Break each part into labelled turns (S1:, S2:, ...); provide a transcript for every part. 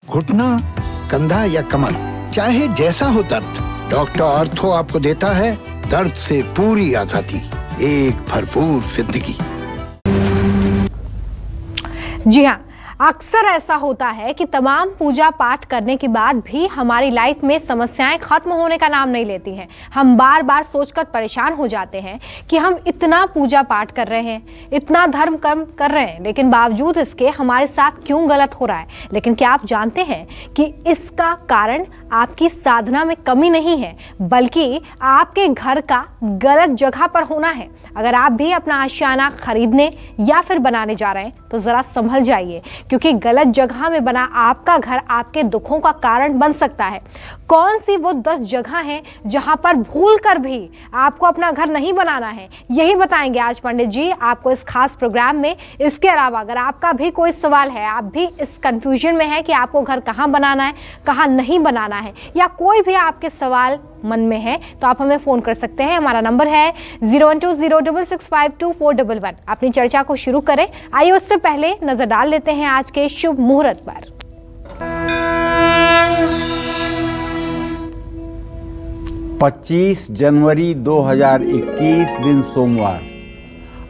S1: घुटना, कंधा या कमर, चाहे जैसा हो दर्द, डॉक्टर ऑर्थो आपको देता है दर्द से पूरी आजादी, एक भरपूर जिंदगी।
S2: जी हाँ, अक्सर ऐसा होता है कि तमाम पूजा पाठ करने के बाद भी हमारी लाइफ में समस्याएं खत्म होने का नाम नहीं लेती हैं। हम बार बार सोचकर परेशान हो जाते हैं कि हम इतना पूजा पाठ कर रहे हैं, इतना धर्म कर्म कर रहे हैं, लेकिन बावजूद इसके हमारे साथ क्यों गलत हो रहा है। लेकिन क्या आप जानते हैं कि इसका कारण आपकी साधना में कमी नहीं है, बल्कि आपके घर का गलत जगह पर होना है। अगर आप भी अपना आशियाना खरीदने या फिर बनाने जा रहे हैं तो जरा संभल जाइए, क्योंकि गलत जगह में बना आपका घर आपके दुखों का कारण बन सकता है। कौन सी वो 10 जगह हैं जहां पर भूल कर भी आपको अपना घर नहीं बनाना है, यही बताएंगे आज पंडित जी आपको इस खास प्रोग्राम में। इसके अलावा अगर आपका भी कोई सवाल है, आप भी इस कंफ्यूजन में है कि आपको घर कहां बनाना है, कहां नहीं बनाना है, या कोई भी आपके सवाल मन में है, तो आप हमें फोन कर सकते हैं। हमारा नंबर है 01206652411। अपनी चर्चा को शुरू करें। आइए उससे पहले नजर डाल लेते हैं आज के शुभ मुहूर्त पर।
S3: 25 जनवरी 2021 दिन सोमवार।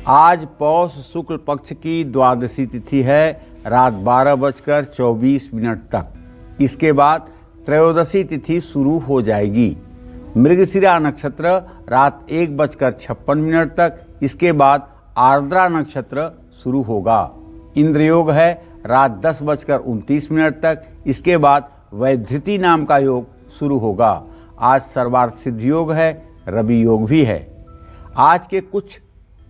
S3: आज पौष शुक्ल पक्ष की द्वादशी तिथि है, रात 12:24 तक। इसके बाद त्रयोदशी तिथि शुरू हो जाएगी। मृगशिरा नक्षत्र रात 1:56 तक। इसके बाद आर्द्रा नक्षत्र शुरू होगा। इंद्रयोग है रात 10:29 तक। इसके बाद वैधृति नाम का योग शुरू होगा। आज सर्वार्थ सिद्ध योग है, रवि योग भी है। आज के कुछ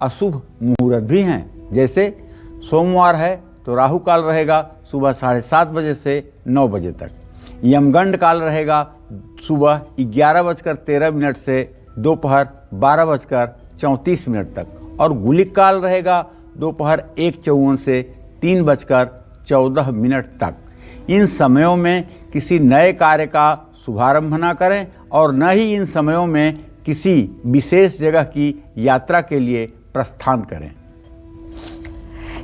S3: अशुभ मुहूर्त भी हैं, जैसे सोमवार है तो राहु काल रहेगा सुबह 7:30 बजे से 9 बजे तक। यमगंड काल रहेगा सुबह 11:13 से दोपहर 12:34 तक, और गुलिक काल रहेगा दोपहर 1:54 से 3:14 तक। इन समयों में किसी नए कार्य का शुभारंभ न करें और न ही इन समयों में किसी विशेष जगह की यात्रा के लिए प्रस्थान करें।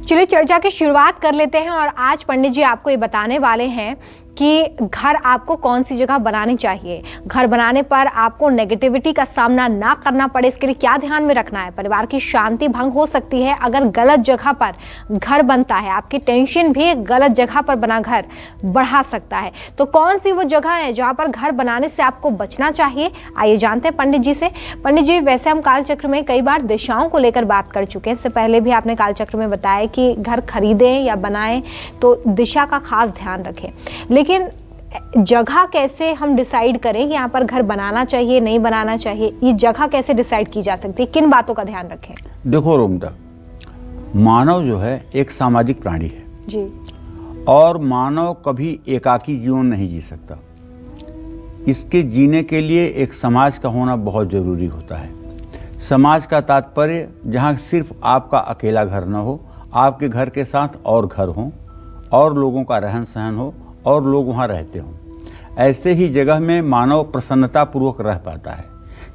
S2: चलिए चर्चा की शुरुआत कर लेते हैं, और आज पंडित जी आपको ये बताने वाले हैं कि घर आपको कौन सी जगह बनानी चाहिए। घर बनाने पर आपको नेगेटिविटी का सामना ना करना पड़े, इसके लिए क्या ध्यान में रखना है। परिवार की शांति भंग हो सकती है अगर गलत जगह पर घर बनता है। आपकी टेंशन भी गलत जगह पर बना घर बढ़ा सकता है। तो कौन सी वो जगह है जहाँ पर घर बनाने से आपको बचना चाहिए, आइए जानते हैं पंडित जी से। पंडित जी, वैसे हम कालचक्र में कई बार दिशाओं को लेकर बात कर चुके हैं। इससे पहले भी आपने कालचक्र में बताया कि घर खरीदें या बनाएं तो दिशा का खास ध्यान रखें, लेकिन जगह कैसे हम डिसाइड करें कि यहाँ पर घर बनाना चाहिए नहीं बनाना चाहिए, ये जगह कैसे डिसाइड की जा सकती है, किन बातों का ध्यान रखें?
S3: देखो रोमदा, मानव जो है एक सामाजिक प्राणी है
S2: जी, और
S3: मानव कभी एकाकी जीवन नहीं जी सकता। इसके जीने के लिए एक समाज का होना बहुत जरूरी होता है। समाज का तात्पर्य जहाँ सिर्फ आपका अकेला घर न हो, आपके घर के साथ और घर हों और लोगों का रहन सहन हो और लोग वहाँ रहते हों। ऐसे ही जगह में मानव प्रसन्नता पूर्वक रह पाता है।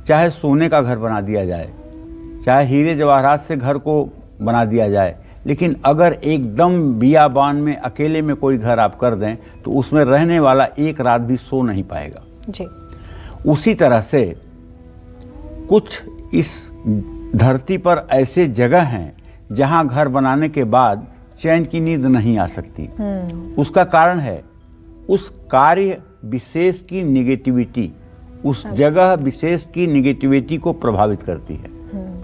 S3: चाहे सोने का घर बना दिया जाए, चाहे हीरे जवाहरात से घर को बना दिया जाए, लेकिन अगर एकदम बियाबान में अकेले में कोई घर आप कर दें तो उसमें रहने वाला एक रात भी सो नहीं पाएगा
S2: जी।
S3: उसी तरह से कुछ इस धरती पर ऐसे जगह हैं जहाँ घर बनाने के बाद चैन की नींद नहीं आ सकती। उसका कारण है उस कार्य विशेष की निगेटिविटी, उस जगह विशेष की निगेटिविटी को प्रभावित करती है।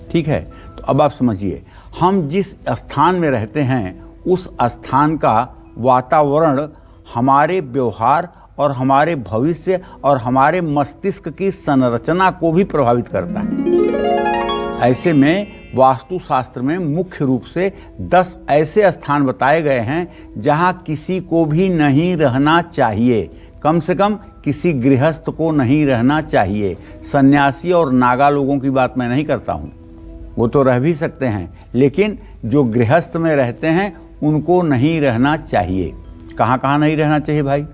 S3: ठीक है, तो अब आप समझिए, हम जिस स्थान में रहते हैं उस स्थान का वातावरण हमारे व्यवहार और हमारे भविष्य और हमारे मस्तिष्क की संरचना को भी प्रभावित करता है। ऐसे में वास्तुशास्त्र में मुख्य रूप से 10 ऐसे स्थान बताए गए हैं जहां किसी को भी नहीं रहना चाहिए। कम से कम किसी गृहस्थ को नहीं रहना चाहिए। सन्यासी और नागा लोगों की बात मैं नहीं करता हूं, वो तो रह भी सकते हैं, लेकिन जो गृहस्थ में रहते हैं उनको नहीं रहना चाहिए। कहाँ कहाँ नहीं रहना चाहिए भाई?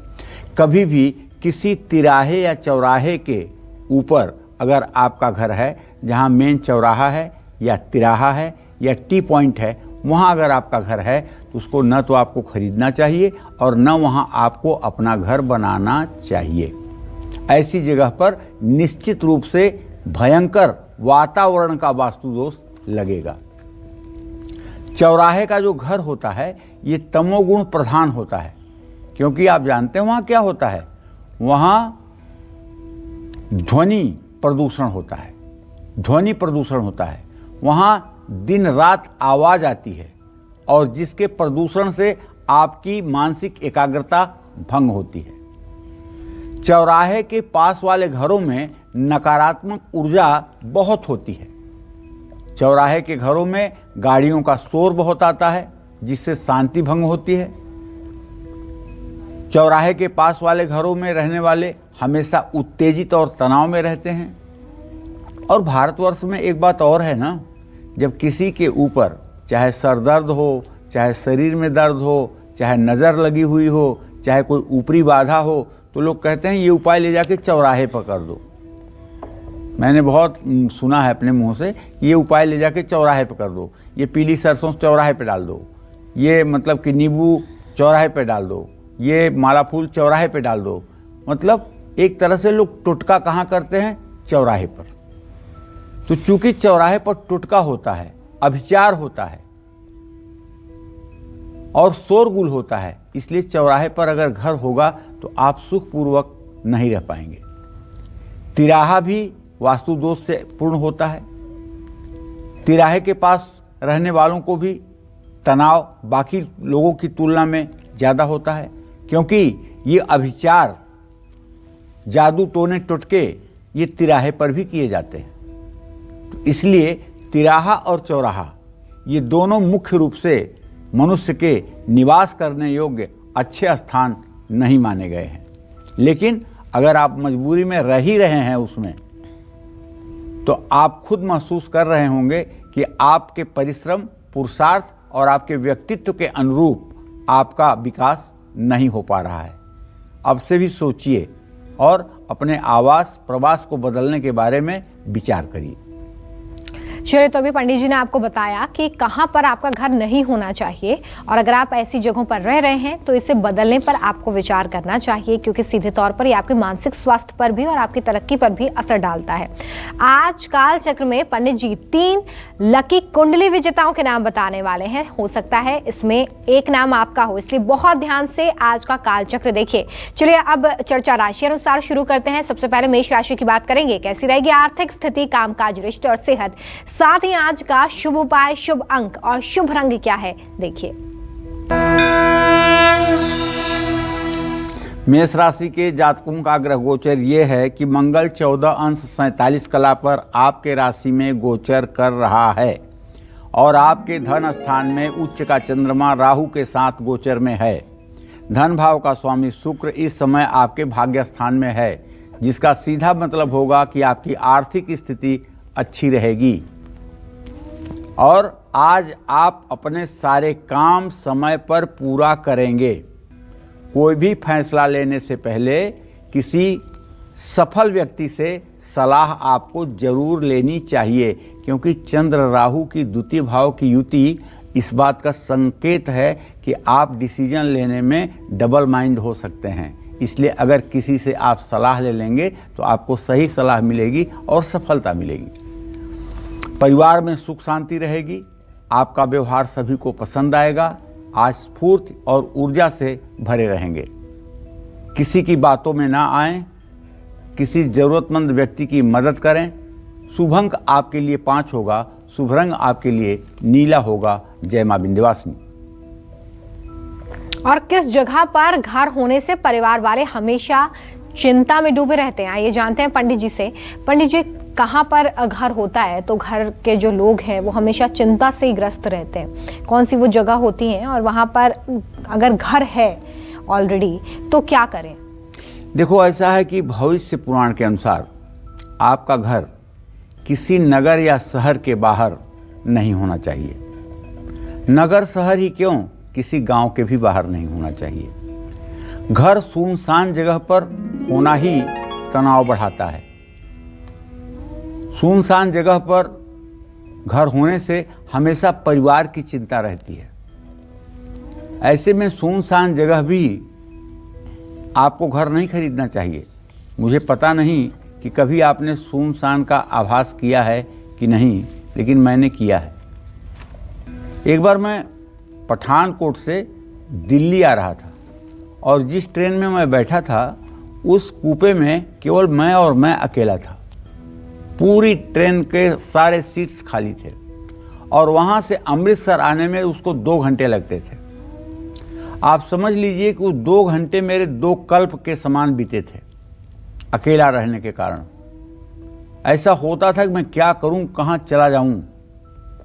S3: कभी भी किसी तिराहे या चौराहे के ऊपर अगर आपका घर है जहाँ मेन चौराहा है या तिराहा है या टी पॉइंट है, वहाँ अगर आपका घर है तो उसको न तो आपको खरीदना चाहिए और न वहाँ आपको अपना घर बनाना चाहिए। ऐसी जगह पर निश्चित रूप से भयंकर वातावरण का वास्तु दोष लगेगा। चौराहे का जो घर होता है ये तमोगुण प्रधान होता है, क्योंकि आप जानते हैं वहाँ क्या होता है, वहाँ ध्वनि प्रदूषण होता है, ध्वनि प्रदूषण होता है। वहाँ दिन रात आवाज़ आती है और जिसके प्रदूषण से आपकी मानसिक एकाग्रता भंग होती है। चौराहे के पास वाले घरों में नकारात्मक ऊर्जा बहुत होती है। चौराहे के घरों में गाड़ियों का शोर बहुत आता है जिससे शांति भंग होती है। चौराहे के पास वाले घरों में रहने वाले हमेशा उत्तेजित और तनाव में रहते हैं। और भारतवर्ष में एक बात और है ना, जब किसी के ऊपर चाहे सर दर्द हो, चाहे शरीर में दर्द हो, चाहे नज़र लगी हुई हो, चाहे कोई ऊपरी बाधा हो, तो लोग कहते हैं ये उपाय ले जाके चौराहे पर कर दो। मैंने बहुत सुना है अपने मुंह से, ये उपाय ले जाके चौराहे पर कर दो, ये पीली सरसों चौराहे पे डाल दो, ये मतलब कि नींबू चौराहे पे डाल दो, ये माला फूल चौराहे पे डाल दो। मतलब एक तरह से लोग टुटका कहाँ करते हैं, चौराहे पर। तो चूंकि चौराहे पर टुटका होता है, अभिचार होता है और शोरगुल होता है, इसलिए चौराहे पर अगर घर होगा तो आप सुखपूर्वक नहीं रह पाएंगे। तिराहा भी वास्तु दोष से पूर्ण होता है। तिराहे के पास रहने वालों को भी तनाव बाकी लोगों की तुलना में ज़्यादा होता है, क्योंकि ये अभिचार, जादू टोने टुटके ये तिराहे पर भी किए जाते हैं। तो इसलिए तिराहा और चौराहा ये दोनों मुख्य रूप से मनुष्य के निवास करने योग्य अच्छे स्थान नहीं माने गए हैं। लेकिन अगर आप मजबूरी में रह ही रहे हैं उसमें, तो आप खुद महसूस कर रहे होंगे कि आपके परिश्रम, पुरुषार्थ और आपके व्यक्तित्व के अनुरूप आपका विकास नहीं हो पा रहा है। अब से भी सोचिए और अपने आवास प्रवास को बदलने के बारे में विचार करिए।
S2: चलिए, तो अभी पंडित जी ने आपको बताया कि कहाँ पर आपका घर नहीं होना चाहिए और अगर आप ऐसी जगहों पर रह रहे हैं तो इसे बदलने पर आपको विचार करना चाहिए, क्योंकि सीधे तौर पर ये आपके मानसिक स्वास्थ्य पर भी और आपकी तरक्की पर भी असर डालता है। आज काल चक्र में पंडित जी 3 लकी कुंडली विजेताओं के नाम बताने वाले हैं। हो सकता है इसमें एक नाम आपका हो, इसलिए बहुत ध्यान से आज का काल चक्र देखिए। चलिए अब चर्चा राशि अनुसार शुरू करते हैं। सबसे पहले मेष राशि की बात करेंगे। कैसी रहेगी आर्थिक स्थिति, कामकाज, रिश्ते और सेहत, साथ ही आज का शुभ उपाय, शुभ अंक और शुभ रंग क्या है, देखिए।
S3: मेष राशि के जातकों का ग्रह गोचर ये है कि मंगल 14° 47 पर आपके राशि में गोचर कर रहा है और आपके धन स्थान में उच्च का चंद्रमा राहु के साथ गोचर में है। धन भाव का स्वामी शुक्र इस समय आपके भाग्य स्थान में है, जिसका सीधा मतलब होगा कि आपकी आर्थिक स्थिति अच्छी रहेगी और आज आप अपने सारे काम समय पर पूरा करेंगे। कोई भी फैसला लेने से पहले किसी सफल व्यक्ति से सलाह आपको जरूर लेनी चाहिए, क्योंकि चंद्र राहु की द्वितीय भाव की युति इस बात का संकेत है कि आप डिसीजन लेने में डबल माइंड हो सकते हैं। इसलिए अगर किसी से आप सलाह ले लेंगे तो आपको सही सलाह मिलेगी और सफलता मिलेगी। परिवार में सुख शांति रहेगी। आपका व्यवहार सभी को पसंद आएगा। आज स्फूर्ति और ऊर्जा से भरे रहेंगे। किसी की बातों में ना आएं, किसी जरूरतमंद व्यक्ति की मदद करें। शुभ अंक आपके लिए 5 होगा, शुभ रंग आपके लिए नीला होगा। जय मां विंध्यवासिनी।
S2: और किस जगह पर घर होने से परिवार वाले हमेशा चिंता में डूबे रहते हैं, आइए जानते हैं पंडित जी से। पंडित जी, कहाँ पर घर होता है तो घर के जो लोग हैं वो हमेशा चिंता से ही ग्रस्त रहते हैं? कौन सी वो जगह होती है और वहाँ पर अगर घर है ऑलरेडी तो क्या करें?
S3: देखो, ऐसा है कि भविष्य पुराण के अनुसार आपका घर किसी नगर या शहर के बाहर नहीं होना चाहिए। नगर शहर ही क्यों, किसी गांव के भी बाहर नहीं होना चाहिए। घर सुनसान जगह पर होना ही तनाव बढ़ाता है। सुनसान जगह पर घर होने से हमेशा परिवार की चिंता रहती है। ऐसे में सुनसान जगह भी आपको घर नहीं खरीदना चाहिए। मुझे पता नहीं कि कभी आपने सुनसान का आभास किया है कि नहीं, लेकिन मैंने किया है। एक बार मैं पठानकोट से दिल्ली आ रहा था और जिस ट्रेन में मैं बैठा था उस कूपे में केवल मैं और मैं अकेला था। पूरी ट्रेन के सारे सीट्स खाली थे और वहाँ से अमृतसर आने में उसको 2 घंटे लगते थे। आप समझ लीजिए कि वो 2 घंटे मेरे 2 कल्प के समान बीते थे अकेला रहने के कारण। ऐसा होता था कि मैं क्या करूं, कहां चला जाऊं,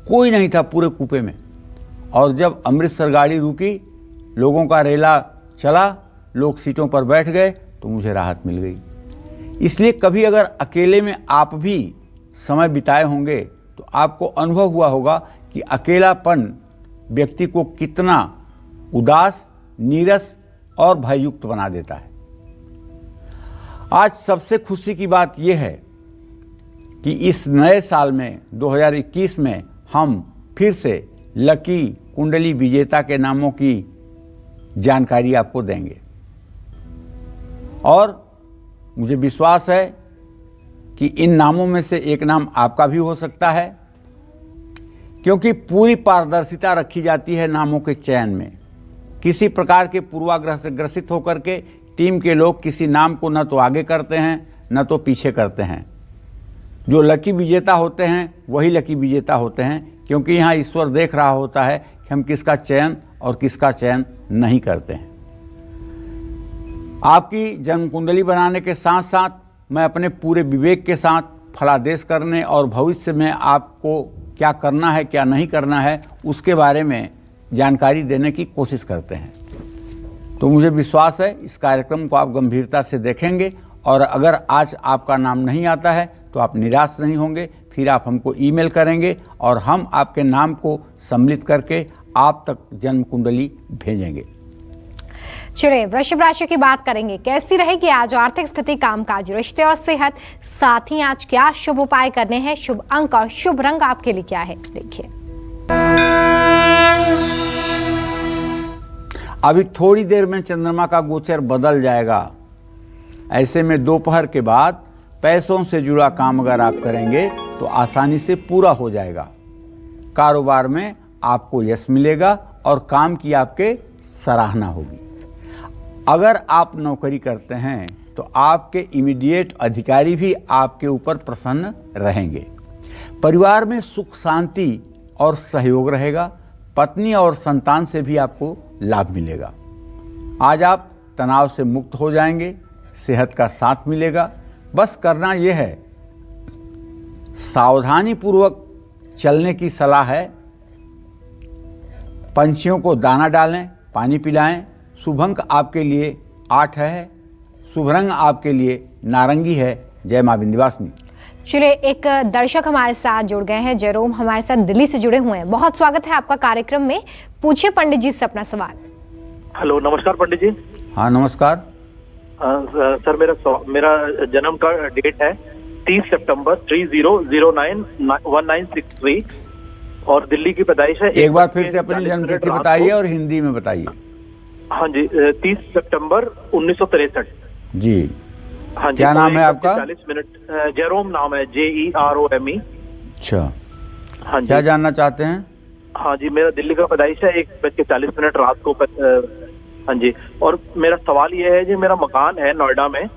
S3: कोई नहीं था पूरे कूपे में। और जब अमृतसर गाड़ी रुकी, लोगों का रेला चला, लोग सीटों पर बैठ गए, तो मुझे राहत मिल गई। इसलिए कभी अगर अकेले में आप भी समय बिताए होंगे तो आपको अनुभव हुआ होगा कि अकेलापन व्यक्ति को कितना उदास, नीरस और भययुक्त बना देता है। आज सबसे खुशी की बात यह है कि इस नए साल में 2021 में हम फिर से लकी कुंडली विजेता के नामों की जानकारी आपको देंगे और मुझे विश्वास है कि इन नामों में से एक नाम आपका भी हो सकता है, क्योंकि पूरी पारदर्शिता रखी जाती है नामों के चयन में। किसी प्रकार के पूर्वाग्रह से ग्रसित होकर के टीम के लोग किसी नाम को न तो आगे करते हैं न तो पीछे करते हैं। जो लकी विजेता होते हैं वही लकी विजेता होते हैं, क्योंकि यहाँ ईश्वर देख रहा होता है कि हम किसका चयन और किसका चयन नहीं करते हैं। आपकी जन्म कुंडली बनाने के साथ साथ मैं अपने पूरे विवेक के साथ फलादेश करने और भविष्य में आपको क्या करना है क्या नहीं करना है उसके बारे में जानकारी देने की कोशिश करते हैं। तो मुझे विश्वास है इस कार्यक्रम को आप गंभीरता से देखेंगे और अगर आज आपका नाम नहीं आता है तो आप निराश नहीं होंगे। फिर आप हमको ईमेल करेंगे और हम आपके नाम को सम्मिलित करके आप तक जन्म कुंडली भेजेंगे।
S2: चलिए वृषभ राशि की बात करेंगे। कैसी रहेगी आज आर्थिक स्थिति, कामकाज, रिश्ते और सेहत, साथ ही आज क्या शुभ उपाय करने हैं, शुभ अंक और शुभ रंग आपके लिए क्या है, देखिए।
S3: अभी थोड़ी देर में चंद्रमा का गोचर बदल जाएगा। ऐसे में दोपहर के बाद पैसों से जुड़ा काम अगर आप करेंगे तो आसानी से पूरा हो जाएगा। कारोबार में आपको यश मिलेगा और काम की आपके सराहना होगी। अगर आप नौकरी करते हैं तो आपके इमीडिएट अधिकारी भी आपके ऊपर प्रसन्न रहेंगे। परिवार में सुख शांति और सहयोग रहेगा। पत्नी और संतान से भी आपको लाभ मिलेगा। आज आप तनाव से मुक्त हो जाएंगे। सेहत का साथ मिलेगा। बस करना यह है, सावधानी पूर्वक चलने की सलाह है। पंछियों को दाना डालें, पानी पिलाएं। शुभ अंक आपके लिए 8 है। शुभ रंग आपके लिए नारंगी है। जय मां विंध्यवासिनी।
S2: चलिए एक दर्शक हमारे साथ जुड़ गए हैं, जेरोम हमारे साथ दिल्ली से जुड़े हुए हैं। बहुत स्वागत है आपका कार्यक्रम में। पूछिए पंडित जी से अपना सवाल।
S4: हेलो, नमस्कार पंडित जी।
S3: हाँ नमस्कार।
S4: सर मेरा जन्म का डेट है 30 सितंबर 30091963 और दिल्ली की पैदाइश है।
S3: एक बार फिर से अपनी जन्म तिथि बताइए और हिंदी में बताइए।
S4: हाँ जी, 30 सितंबर 1963
S3: जी।
S4: हाँ जी।
S3: क्या नाम है आपका?
S4: 40 मिनट। जेरोम नाम है, JEROME।
S3: अच्छा,
S4: हाँ जी।
S3: क्या जानना चाहते हैं?
S4: हाँ जी, मेरा दिल्ली का पैदाइश है 1:40 रात को। हाँ जी, और मेरा सवाल ये है जी, मेरा मकान है नोएडा में,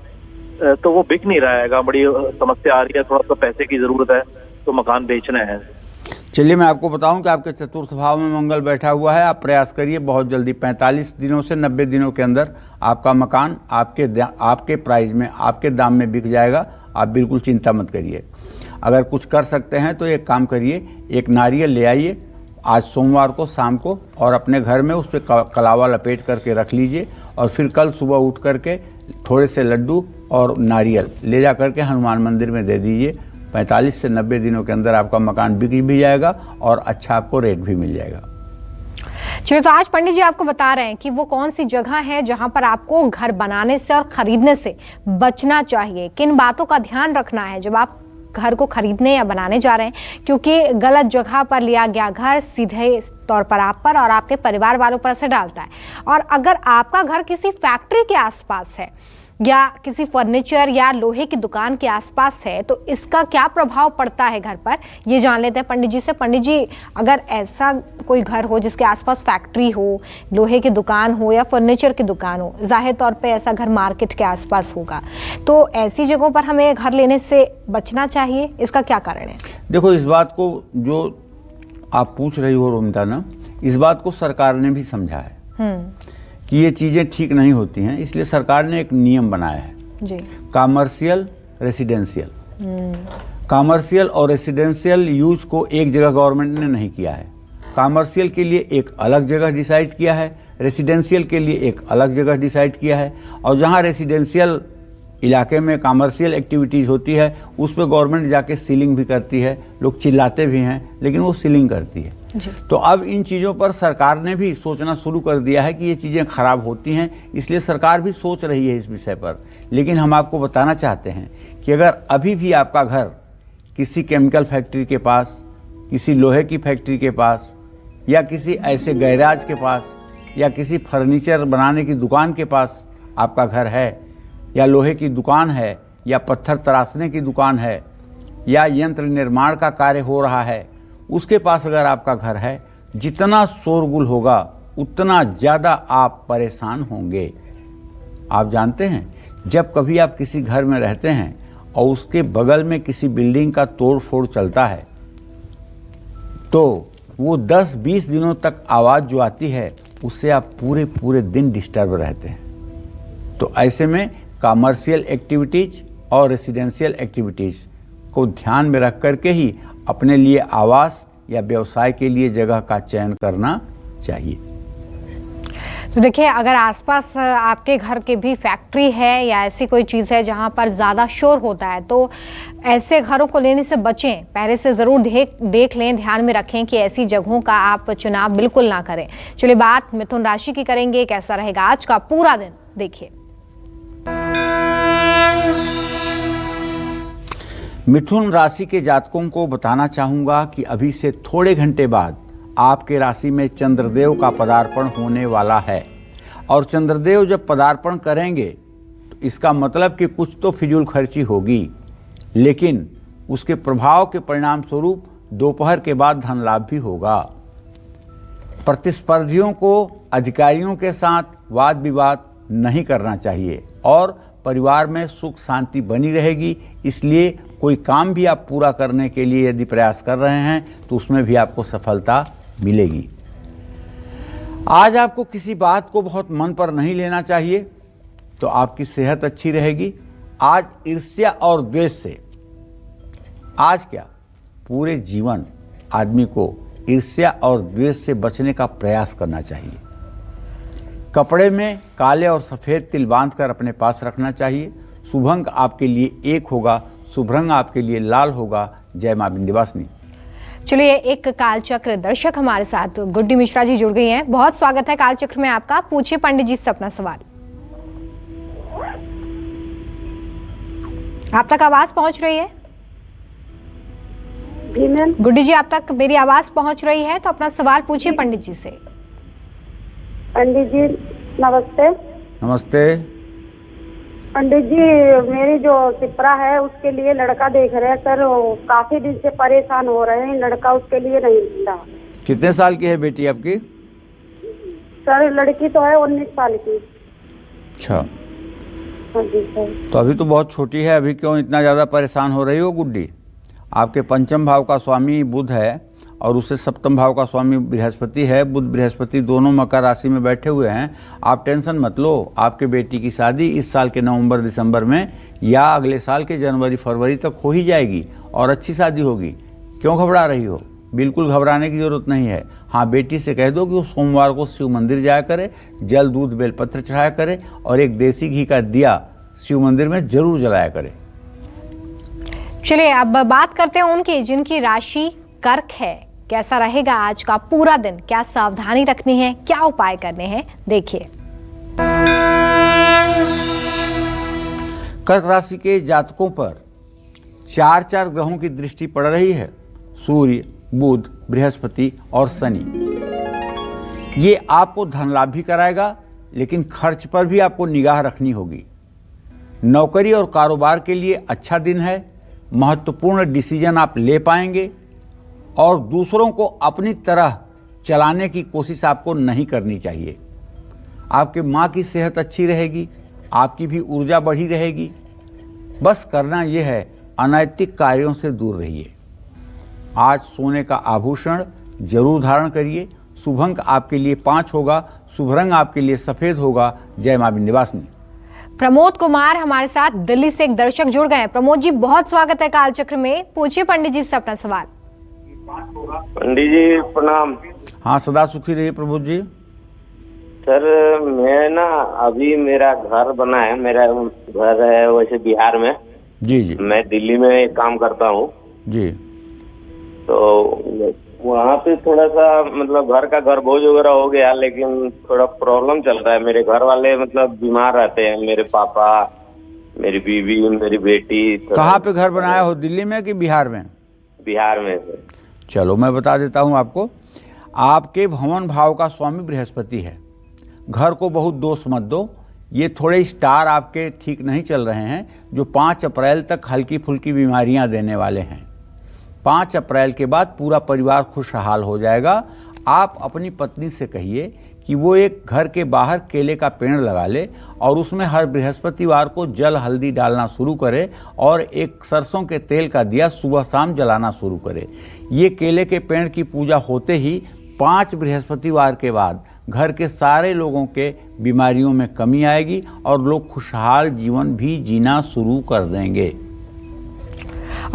S4: तो वो बिक नहीं रहा है। बड़ी समस्या आ रही है, थोड़ा सा पैसे की जरूरत है, तो मकान बेचना है।
S3: चलिए मैं आपको बताऊं कि आपके चतुर्थ भाव में मंगल बैठा हुआ है। आप प्रयास करिए बहुत जल्दी 45 दिनों से 90 दिनों के अंदर आपका मकान आपके प्राइस में, आपके दाम में बिक जाएगा। आप बिल्कुल चिंता मत करिए। अगर कुछ कर सकते हैं तो एक काम करिए, एक नारियल ले आइए आज सोमवार को शाम को और अपने घर में उस पर कलावा लपेट करके रख लीजिए और फिर कल सुबह उठ करके थोड़े से लड्डू और नारियल ले जा करके हनुमान मंदिर में दे दीजिए। 45 से 90 दिनों के अंदर आपका मकान बिक भी जाएगा और अच्छा आपको रेट भी मिल जाएगा।
S2: चलिए, तो आज पंडित जी आपको बता रहे हैं कि वो कौन सी जगह है जहां पर आपको घर बनाने से और खरीदने से बचना चाहिए। किन बातों का ध्यान रखना है जब आप घर को खरीदने या बनाने जा रहे हैं, क्योंकि गलत जगह पर लिया गया घर सीधे तौर पर आप पर और आपके परिवार वालों पर असर डालता है। और अगर आपका घर किसी फैक्ट्री के आसपास है या किसी फर्नीचर या लोहे की दुकान के आसपास है तो इसका क्या प्रभाव पड़ता है घर पर, ये जान लेते हैं पंडित जी से। पंडित जी, अगर ऐसा कोई घर हो जिसके आसपास फैक्ट्री हो, लोहे की दुकान हो या फर्नीचर की दुकान हो, जाहिर तौर पे ऐसा घर मार्केट के आसपास होगा, तो ऐसी जगहों पर हमें घर लेने से बचना चाहिए, इसका क्या कारण है?
S3: देखो, इस बात को जो आप पूछ रही हो रोमिता ना, इस बात को सरकार ने भी समझा है कि ये चीज़ें ठीक नहीं होती हैं, इसलिए सरकार ने एक नियम बनाया है
S2: जी।
S3: Commercial residential. कमर्शियल और रेसिडेंशियल यूज को एक जगह गवर्नमेंट ने नहीं किया है। कमर्शियल के लिए एक अलग जगह डिसाइड किया है, रेसिडेंशियल के लिए एक अलग जगह डिसाइड किया है। और जहाँ रेसिडेंशियल इलाके में कमर्शियल एक्टिविटीज़ होती है उस पर गवर्नमेंट जाके सीलिंग भी करती है। लोग चिल्लाते भी हैं लेकिन वो सीलिंग करती है
S2: जी।
S3: तो अब इन चीज़ों पर सरकार ने भी सोचना शुरू कर दिया है कि ये चीज़ें खराब होती हैं, इसलिए सरकार भी सोच रही है इस विषय पर। लेकिन हम आपको बताना चाहते हैं कि अगर अभी भी आपका घर किसी केमिकल फैक्ट्री के पास, किसी लोहे की फैक्ट्री के पास या किसी ऐसे गैराज के पास या किसी फर्नीचर बनाने की दुकान के पास आपका घर है, या लोहे की दुकान है, या पत्थर तराशने की दुकान है, या यंत्र निर्माण का कार्य हो रहा है, उसके पास अगर आपका घर है, जितना शोरगुल होगा उतना ज़्यादा आप परेशान होंगे। आप जानते हैं, जब कभी आप किसी घर में रहते हैं और उसके बगल में किसी बिल्डिंग का तोड़ फोड़ चलता है तो वो 10-20 दिनों तक आवाज़ जो आती है उससे आप पूरे पूरे दिन डिस्टर्ब रहते हैं। तो ऐसे में कमर्शियल एक्टिविटीज़ और रेसिडेंशियल एक्टिविटीज़ को ध्यान में रख करके ही अपने लिए आवास या व्यवसाय के लिए जगह का चयन करना चाहिए।
S2: तो देखिए, अगर आसपास आपके घर के भी फैक्ट्री है या ऐसी कोई चीज़ है जहां पर ज़्यादा शोर होता है तो ऐसे घरों को लेने से बचें। पहले से ज़रूर देख लें, ध्यान में रखें कि ऐसी जगहों का आप चुनाव बिल्कुल ना करें। चलिए बात मिथुन राशि की करेंगे, कैसा रहेगा आज का पूरा दिन, देखिए।
S3: मिथुन राशि के जातकों को बताना चाहूँगा कि अभी से थोड़े घंटे बाद आपके राशि में चंद्रदेव का पदार्पण होने वाला है। और चंद्रदेव जब पदार्पण करेंगे तो इसका मतलब कि कुछ तो फिजूल खर्ची होगी, लेकिन उसके प्रभाव के परिणाम स्वरूप दोपहर के बाद धन लाभ भी होगा। प्रतिस्पर्धियों को अधिकारियों के साथ वाद विवाद नहीं करना चाहिए और परिवार में सुख शांति बनी रहेगी। इसलिए कोई काम भी आप पूरा करने के लिए यदि प्रयास कर रहे हैं तो उसमें भी आपको सफलता मिलेगी। आज आपको किसी बात को बहुत मन पर नहीं लेना चाहिए तो आपकी सेहत अच्छी रहेगी। आज ईर्ष्या और द्वेष से, आज क्या पूरे जीवन आदमी को ईर्ष्या और द्वेष से बचने का प्रयास करना चाहिए। कपड़े में काले और सफ़ेद तिल बांधकर अपने पास रखना चाहिए। शुभ अंक आपके लिए 1 होगा, शुभ रंग आपके लिए लाल होगा। जय मां विंध्यवासिनी।
S2: चलिए, एक कालचक्र दर्शक हमारे साथ गुड्डी मिश्रा जी जुड़ गई हैं। बहुत स्वागत है कालचक्र में आपका। पूछिए पंडित जी से अपना सवाल। आप तक आवाज पहुंच रही है?
S5: जी मैम।
S2: गुड्डी जी, आप तक मेरी आवाज पहुंच रही है तो अपना सवाल पूछिए पंडित जी से।
S5: पंडित जी नमस्ते।
S3: नमस्ते।
S5: पंडित जी, मेरी जो पिपरा है उसके लिए लड़का देख रहे हैं सर। काफी दिन से परेशान हो रहे हैं, लड़का उसके लिए नहीं मिलता।
S3: कितने साल की है बेटी आपकी?
S5: सर लड़की तो है 19 साल की।
S3: अच्छा।
S5: हाँ जी सर।
S3: तो अभी तो बहुत छोटी है, अभी क्यों इतना ज़्यादा परेशान हो रही हो गुड्डी? आपके पंचम भाव का स्वामी बुध है और उससे सप्तम भाव का स्वामी बृहस्पति है। बुध बृहस्पति दोनों मकर राशि में बैठे हुए हैं। आप टेंशन मत लो, आपके बेटी की शादी इस साल के नवंबर दिसंबर में या अगले साल के जनवरी फरवरी तक हो ही जाएगी और अच्छी शादी होगी। क्यों घबरा रही हो? बिल्कुल घबराने की जरूरत नहीं है। हाँ, बेटी से कह दो कि वो सोमवार को शिव मंदिर जाया करे, जल दूध बेलपत्र चढ़ाया करे और एक देसी घी का दिया शिव मंदिर में जरूर जलाया करे।
S2: चलिए अब बात करते हैं उनकी जिनकी राशि कर्क है। कैसा रहेगा आज का पूरा दिन, क्या सावधानी रखनी है, क्या उपाय करने हैं, देखिए।
S3: कर्क राशि के जातकों पर 4 ग्रहों की दृष्टि पड़ रही है, सूर्य, बुध, बृहस्पति और शनि। ये आपको धन लाभ भी कराएगा, लेकिन खर्च पर भी आपको निगाह रखनी होगी। नौकरी और कारोबार के लिए अच्छा दिन है, महत्वपूर्ण डिसीजन आप ले पाएंगे और दूसरों को अपनी तरह चलाने की कोशिश आपको नहीं करनी चाहिए। आपके माँ की सेहत अच्छी रहेगी, आपकी भी ऊर्जा बढ़ी रहेगी। बस करना यह है, अनैतिक कार्यों से दूर रहिए। आज सोने का आभूषण जरूर धारण करिए। शुभ अंक आपके लिए 5 होगा, शुभ रंग आपके लिए सफेद होगा। जय मां विंध्यवासिनी।
S2: प्रमोद कुमार हमारे साथ दिल्ली से एक दर्शक जुड़ गए हैं। प्रमोद जी, बहुत स्वागत है कालचक्र में। पूछिए पंडित जी से अपना सवाल।
S6: पंडित जी प्रणाम।
S3: हाँ, सदा सुखी रहिए प्रमोद जी।
S6: सर मैं ना अभी मेरा घर बना है, मेरा घर है वैसे बिहार में।
S3: जी जी।
S6: मैं दिल्ली में काम करता हूँ
S3: जी।
S6: तो वहाँ पे थोड़ा सा मतलब घर का गड़बोज वगैरह हो गया, लेकिन थोड़ा प्रॉब्लम चल रहा है। मेरे घर वाले मतलब बीमार रहते हैं, मेरे पापा, मेरी बीवी, मेरी बेटी।
S3: कहाँ पे घर बनाया हो, दिल्ली में कि बिहार में?
S6: बिहार में सर।
S3: चलो मैं बता देता हूँ आपको। आपके भवन भाव का स्वामी बृहस्पति है। घर को बहुत दोष मत दो। ये थोड़े स्टार आपके ठीक नहीं चल रहे हैं, जो 5 अप्रैल तक हल्की फुल्की बीमारियां देने वाले हैं। 5 अप्रैल के बाद पूरा परिवार खुशहाल हो जाएगा। आप अपनी पत्नी से कहिए कि वो एक घर के बाहर केले का पेड़ लगा ले और उसमें हर बृहस्पतिवार को जल हल्दी डालना शुरू करे और एक सरसों के तेल का दिया सुबह शाम जलाना शुरू करे। ये केले के पेड़ की पूजा होते ही 5 बृहस्पतिवार के बाद घर के सारे लोगों के बीमारियों में कमी आएगी और लोग खुशहाल जीवन भी जीना शुरू कर देंगे।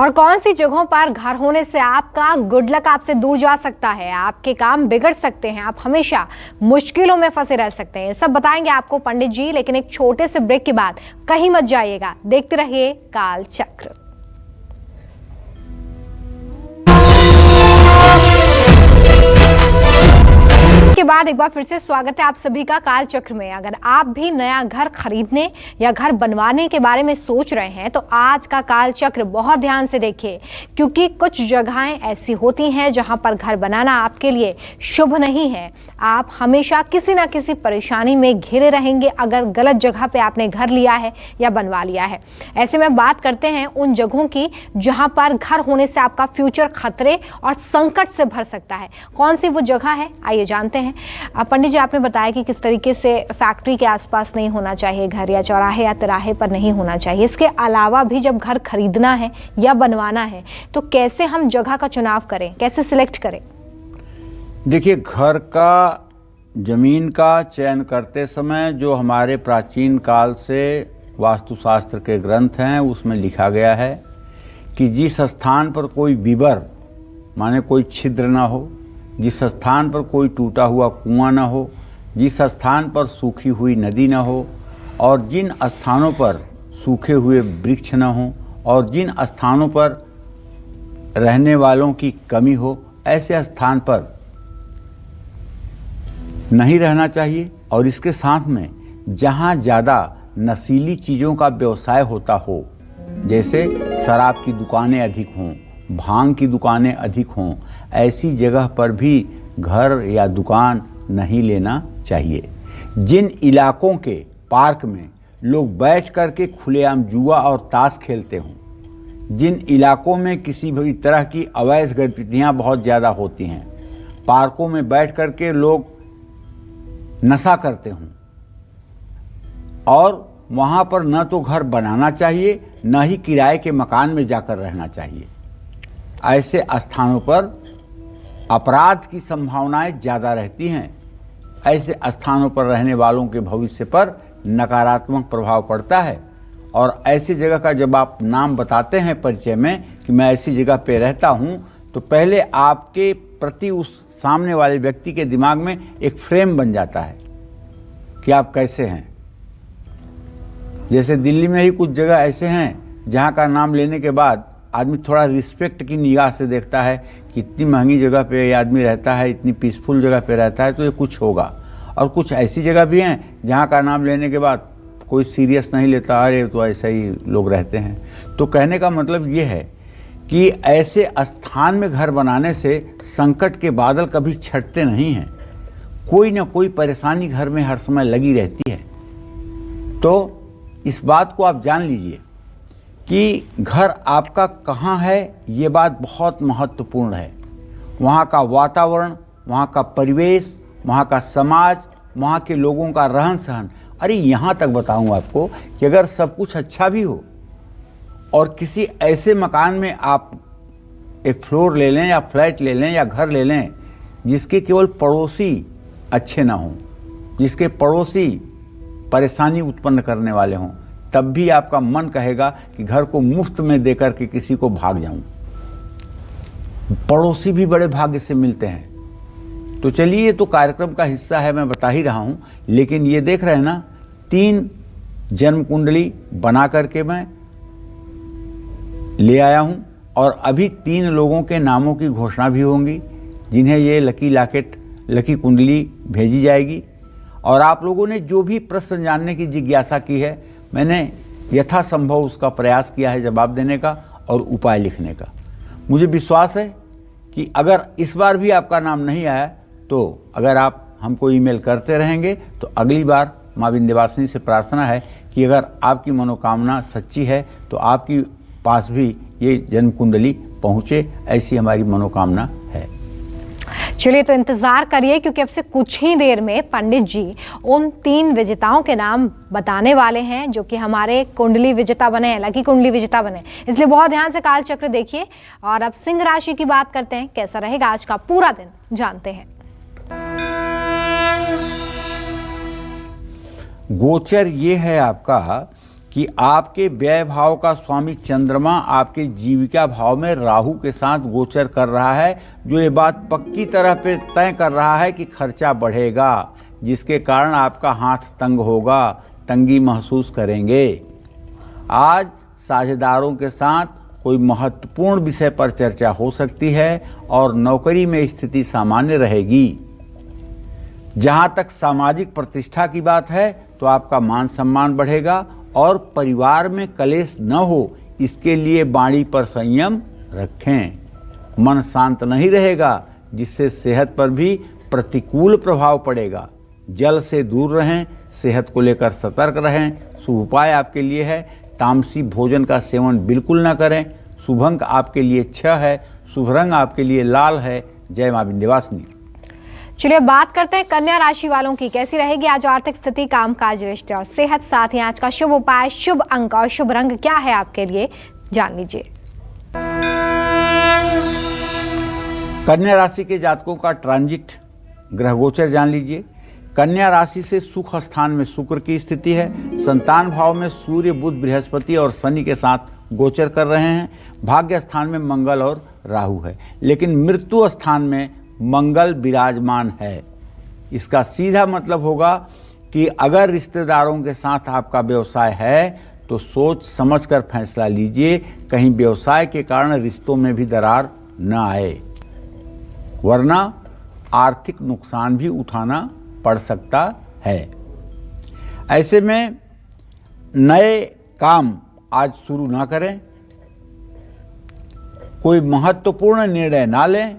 S2: और कौन सी जगहों पर घर होने से आपका गुड लक आपसे दूर जा सकता है, आपके काम बिगड़ सकते हैं, आप हमेशा मुश्किलों में फंसे रह सकते हैं, सब बताएंगे आपको पंडित जी। लेकिन एक छोटे से ब्रेक के बाद कहीं मत जाइएगा, देखते रहिए काल चक्र। के बाद एक बार फिर से स्वागत है आप सभी का काल चक्र में। अगर आप भी नया घर खरीदने या घर बनवाने के बारे में सोच रहे हैं तो आज का काल चक्र बहुत ध्यान से देखिए, क्योंकि कुछ जगहें ऐसी होती हैं जहां पर घर बनाना आपके लिए शुभ नहीं है। आप हमेशा किसी ना किसी परेशानी में घिरे रहेंगे अगर गलत जगह पे आपने घर लिया है या बनवा लिया है। ऐसे में बात करते हैं उन जगहों की जहां पर घर होने से आपका फ्यूचर खतरे और संकट से भर सकता है। कौन सी वो जगह है, आइए जानते हैं। पंडित जी, आपने बताया कि किस तरीके से फैक्ट्री के आसपास नहीं होना चाहिए घर, या चौराहे या तिराहे पर नहीं होना चाहिए। इसके अलावा भी जब घर खरीदना है या बनवाना है तो कैसे हम जगह का चुनाव करें, कैसे सिलेक्ट करें?
S3: देखिए, घर का, जमीन का चयन करते समय जो हमारे प्राचीन काल से वास्तुशास्त्र के ग्रंथ हैं उसमें लिखा गया है कि जिस स्थान पर कोई विवर माने कोई छिद्र ना हो, जिस स्थान पर कोई टूटा हुआ कुआं ना हो, जिस स्थान पर सूखी हुई नदी ना हो और जिन स्थानों पर सूखे हुए वृक्ष ना हो और जिन स्थानों पर रहने वालों की कमी हो, ऐसे स्थान पर नहीं रहना चाहिए। और इसके साथ में जहाँ ज़्यादा नशीली चीज़ों का व्यवसाय होता हो, जैसे शराब की दुकानें अधिक हों, भांग की दुकानें अधिक हों, ऐसी जगह पर भी घर या दुकान नहीं लेना चाहिए। जिन इलाकों के पार्क में लोग बैठ कर के खुलेआम जुआ और ताश खेलते हों, जिन इलाकों में किसी भी तरह की अवैध गतिविधियां बहुत ज़्यादा होती हैं, पार्कों में बैठ कर के लोग नशा करते हों, और वहाँ पर न तो घर बनाना चाहिए न ही किराए के मकान में जाकर रहना चाहिए। ऐसे स्थानों पर अपराध की संभावनाएं ज़्यादा रहती हैं। ऐसे स्थानों पर रहने वालों के भविष्य पर नकारात्मक प्रभाव पड़ता है। और ऐसी जगह का जब आप नाम बताते हैं परिचय में कि मैं ऐसी जगह पे रहता हूँ, तो पहले आपके प्रति उस सामने वाले व्यक्ति के दिमाग में एक फ्रेम बन जाता है कि आप कैसे हैं। जैसे दिल्ली में ही कुछ जगह ऐसे हैं जहाँ का नाम लेने के बाद आदमी थोड़ा रिस्पेक्ट की निगाह से देखता है कि इतनी महंगी जगह पे ये आदमी रहता है, इतनी पीसफुल जगह पे रहता है, तो ये कुछ होगा। और कुछ ऐसी जगह भी हैं जहाँ का नाम लेने के बाद कोई सीरियस नहीं लेता, अरे तो ऐसा ही लोग रहते हैं। तो कहने का मतलब ये है कि ऐसे स्थान में घर बनाने से संकट के बादल कभी छटते नहीं हैं। कोई ना कोई परेशानी घर में हर समय लगी रहती है। तो इस बात को आप जान लीजिए कि घर आपका कहाँ है, ये बात बहुत महत्वपूर्ण है। वहाँ का वातावरण, वहाँ का परिवेश, वहाँ का समाज, वहाँ के लोगों का रहन सहन। अरे यहाँ तक बताऊँ आपको कि अगर सब कुछ अच्छा भी हो और किसी ऐसे मकान में आप एक फ्लोर ले लें या फ्लैट ले लें या घर ले लें जिसके केवल पड़ोसी अच्छे ना हों, जिसके पड़ोसी परेशानी उत्पन्न करने वाले हों, तब भी आपका मन कहेगा कि घर को मुफ्त में देकर के किसी को भाग जाऊं। पड़ोसी भी बड़े भाग्य से मिलते हैं। तो चलिए, ये तो कार्यक्रम का हिस्सा है, मैं बता ही रहा हूं। लेकिन ये देख रहे हैं ना, 3 जन्म कुंडली बना करके मैं ले आया हूं और अभी 3 लोगों के नामों की घोषणा भी होंगी जिन्हें ये लकी लॉकेट, लकी कुंडली भेजी जाएगी। और आप लोगों ने जो भी प्रश्न जानने की जिज्ञासा की है, मैंने यथासंभव उसका प्रयास किया है जवाब देने का और उपाय लिखने का। मुझे विश्वास है कि अगर इस बार भी आपका नाम नहीं आया तो अगर आप हमको ईमेल करते रहेंगे तो अगली बार माँ विंध्यवासिनी से प्रार्थना है कि अगर आपकी मनोकामना सच्ची है तो आपकी पास भी ये जन्म कुंडली पहुँचे, ऐसी हमारी मनोकामना है।
S2: चलिए, तो इंतजार करिए क्योंकि अब से कुछ ही देर में पंडित जी उन 3 विजेताओं के नाम बताने वाले हैं जो कि हमारे कुंडली विजेता बने हैं, लकी कुंडली विजेता बने। इसलिए बहुत ध्यान से काल चक्र देखिए। और अब सिंह राशि की बात करते हैं, कैसा रहेगा आज का पूरा दिन, जानते हैं।
S3: गोचर ये है आपका कि आपके व्यय भाव का स्वामी चंद्रमा आपके जीविका भाव में राहु के साथ गोचर कर रहा है, जो ये बात पक्की तरह पे तय कर रहा है कि खर्चा बढ़ेगा, जिसके कारण आपका हाथ तंग होगा, तंगी महसूस करेंगे। आज साझेदारों के साथ कोई महत्वपूर्ण विषय पर चर्चा हो सकती है और नौकरी में स्थिति सामान्य रहेगी। जहाँ तक सामाजिक प्रतिष्ठा की बात है तो आपका मान सम्मान बढ़ेगा और परिवार में कलेश न हो, इसके लिए वाणी पर संयम रखें। मन शांत नहीं रहेगा, जिससे सेहत पर भी प्रतिकूल प्रभाव पड़ेगा। जल से दूर रहें, सेहत को लेकर सतर्क रहें। शुभ उपाय आपके लिए है, तामसी भोजन का सेवन बिल्कुल न करें। शुभ अंक आपके लिए 6 है, शुभ रंग आपके लिए लाल है। जय मां विंध्यवासिनी।
S2: चलिए बात करते हैं कन्या राशि वालों की, कैसी रहेगी आज आर्थिक स्थिति, कामकाज, रिश्ते और सेहत। साथ ही आज का शुभ उपाय, शुभ अंक और शुभ रंग क्या है आपके लिए, जान लीजिए।
S3: कन्या राशि के जातकों का ट्रांजिट ग्रह गोचर जान लीजिए। कन्या राशि से सुख स्थान में शुक्र की स्थिति है। संतान भाव में सूर्य, बुध, बृहस्पति और शनि के साथ गोचर कर रहे हैं। भाग्य स्थान में मंगल और राहु है, लेकिन मृत्यु स्थान में मंगल विराजमान है। इसका सीधा मतलब होगा कि अगर रिश्तेदारों के साथ आपका व्यवसाय है तो सोच समझकर फैसला लीजिए, कहीं व्यवसाय के कारण रिश्तों में भी दरार न आए, वरना आर्थिक नुकसान भी उठाना पड़ सकता है। ऐसे में नए काम आज शुरू ना करें, कोई महत्वपूर्ण निर्णय ना लें।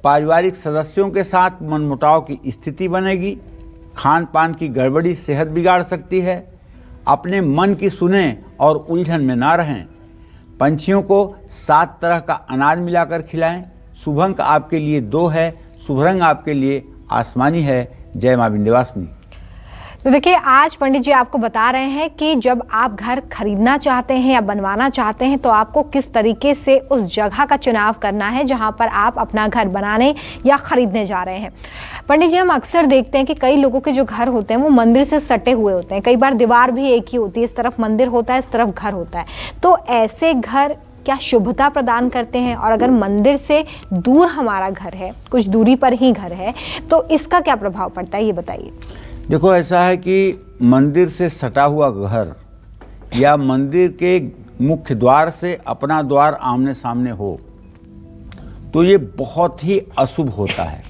S3: पारिवारिक सदस्यों के साथ मनमुटाव की स्थिति बनेगी। खान पान की गड़बड़ी सेहत बिगाड़ सकती है। अपने मन की सुने और उलझन में ना रहें। पंछियों को 7 तरह का अनाज मिलाकर खिलाएं। शुभ अंक आपके लिए 2 है, शुभ रंग आपके लिए आसमानी है। जय मां विंध्यवासिनी।
S2: तो देखिए, आज पंडित जी आपको बता रहे हैं कि जब आप घर खरीदना चाहते हैं या बनवाना चाहते हैं तो आपको किस तरीके से उस जगह का चुनाव करना है जहां पर आप अपना घर बनाने या खरीदने जा रहे हैं। पंडित जी, हम अक्सर देखते हैं कि कई लोगों के जो घर होते हैं वो मंदिर से सटे हुए होते हैं। कई बार दीवार भी एक ही होती है, इस तरफ मंदिर होता है, इस तरफ घर होता है। तो ऐसे घर क्या शुभता प्रदान करते हैं? और अगर मंदिर से दूर हमारा घर है, कुछ दूरी पर ही घर है, तो इसका क्या प्रभाव पड़ता है, ये बताइए।
S3: देखो, ऐसा है कि मंदिर से सटा हुआ घर या मंदिर के मुख्य द्वार से अपना द्वार आमने सामने हो तो ये बहुत ही अशुभ होता है।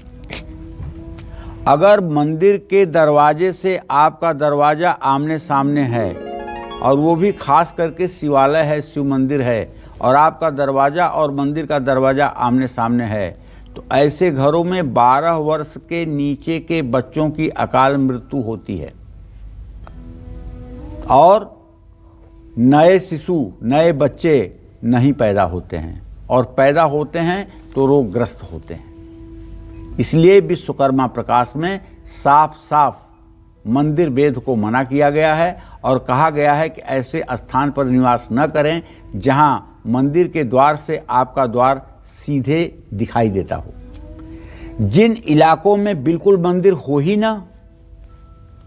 S3: अगर मंदिर के दरवाजे से आपका दरवाज़ा आमने सामने है और वो भी खास करके शिवालय है, शिव मंदिर है, और आपका दरवाज़ा और मंदिर का दरवाज़ा आमने सामने है, तो ऐसे घरों में 12 वर्ष के नीचे के बच्चों की अकाल मृत्यु होती है और नए शिशु, नए बच्चे नहीं पैदा होते हैं, और पैदा होते हैं तो रोगग्रस्त होते हैं। इसलिए विश्वकर्मा प्रकाश में साफ साफ मंदिर वेद को मना किया गया है और कहा गया है कि ऐसे स्थान पर निवास न करें जहां मंदिर के द्वार से आपका द्वार सीधे दिखाई देता हो। जिन इलाकों में बिल्कुल मंदिर हो ही ना,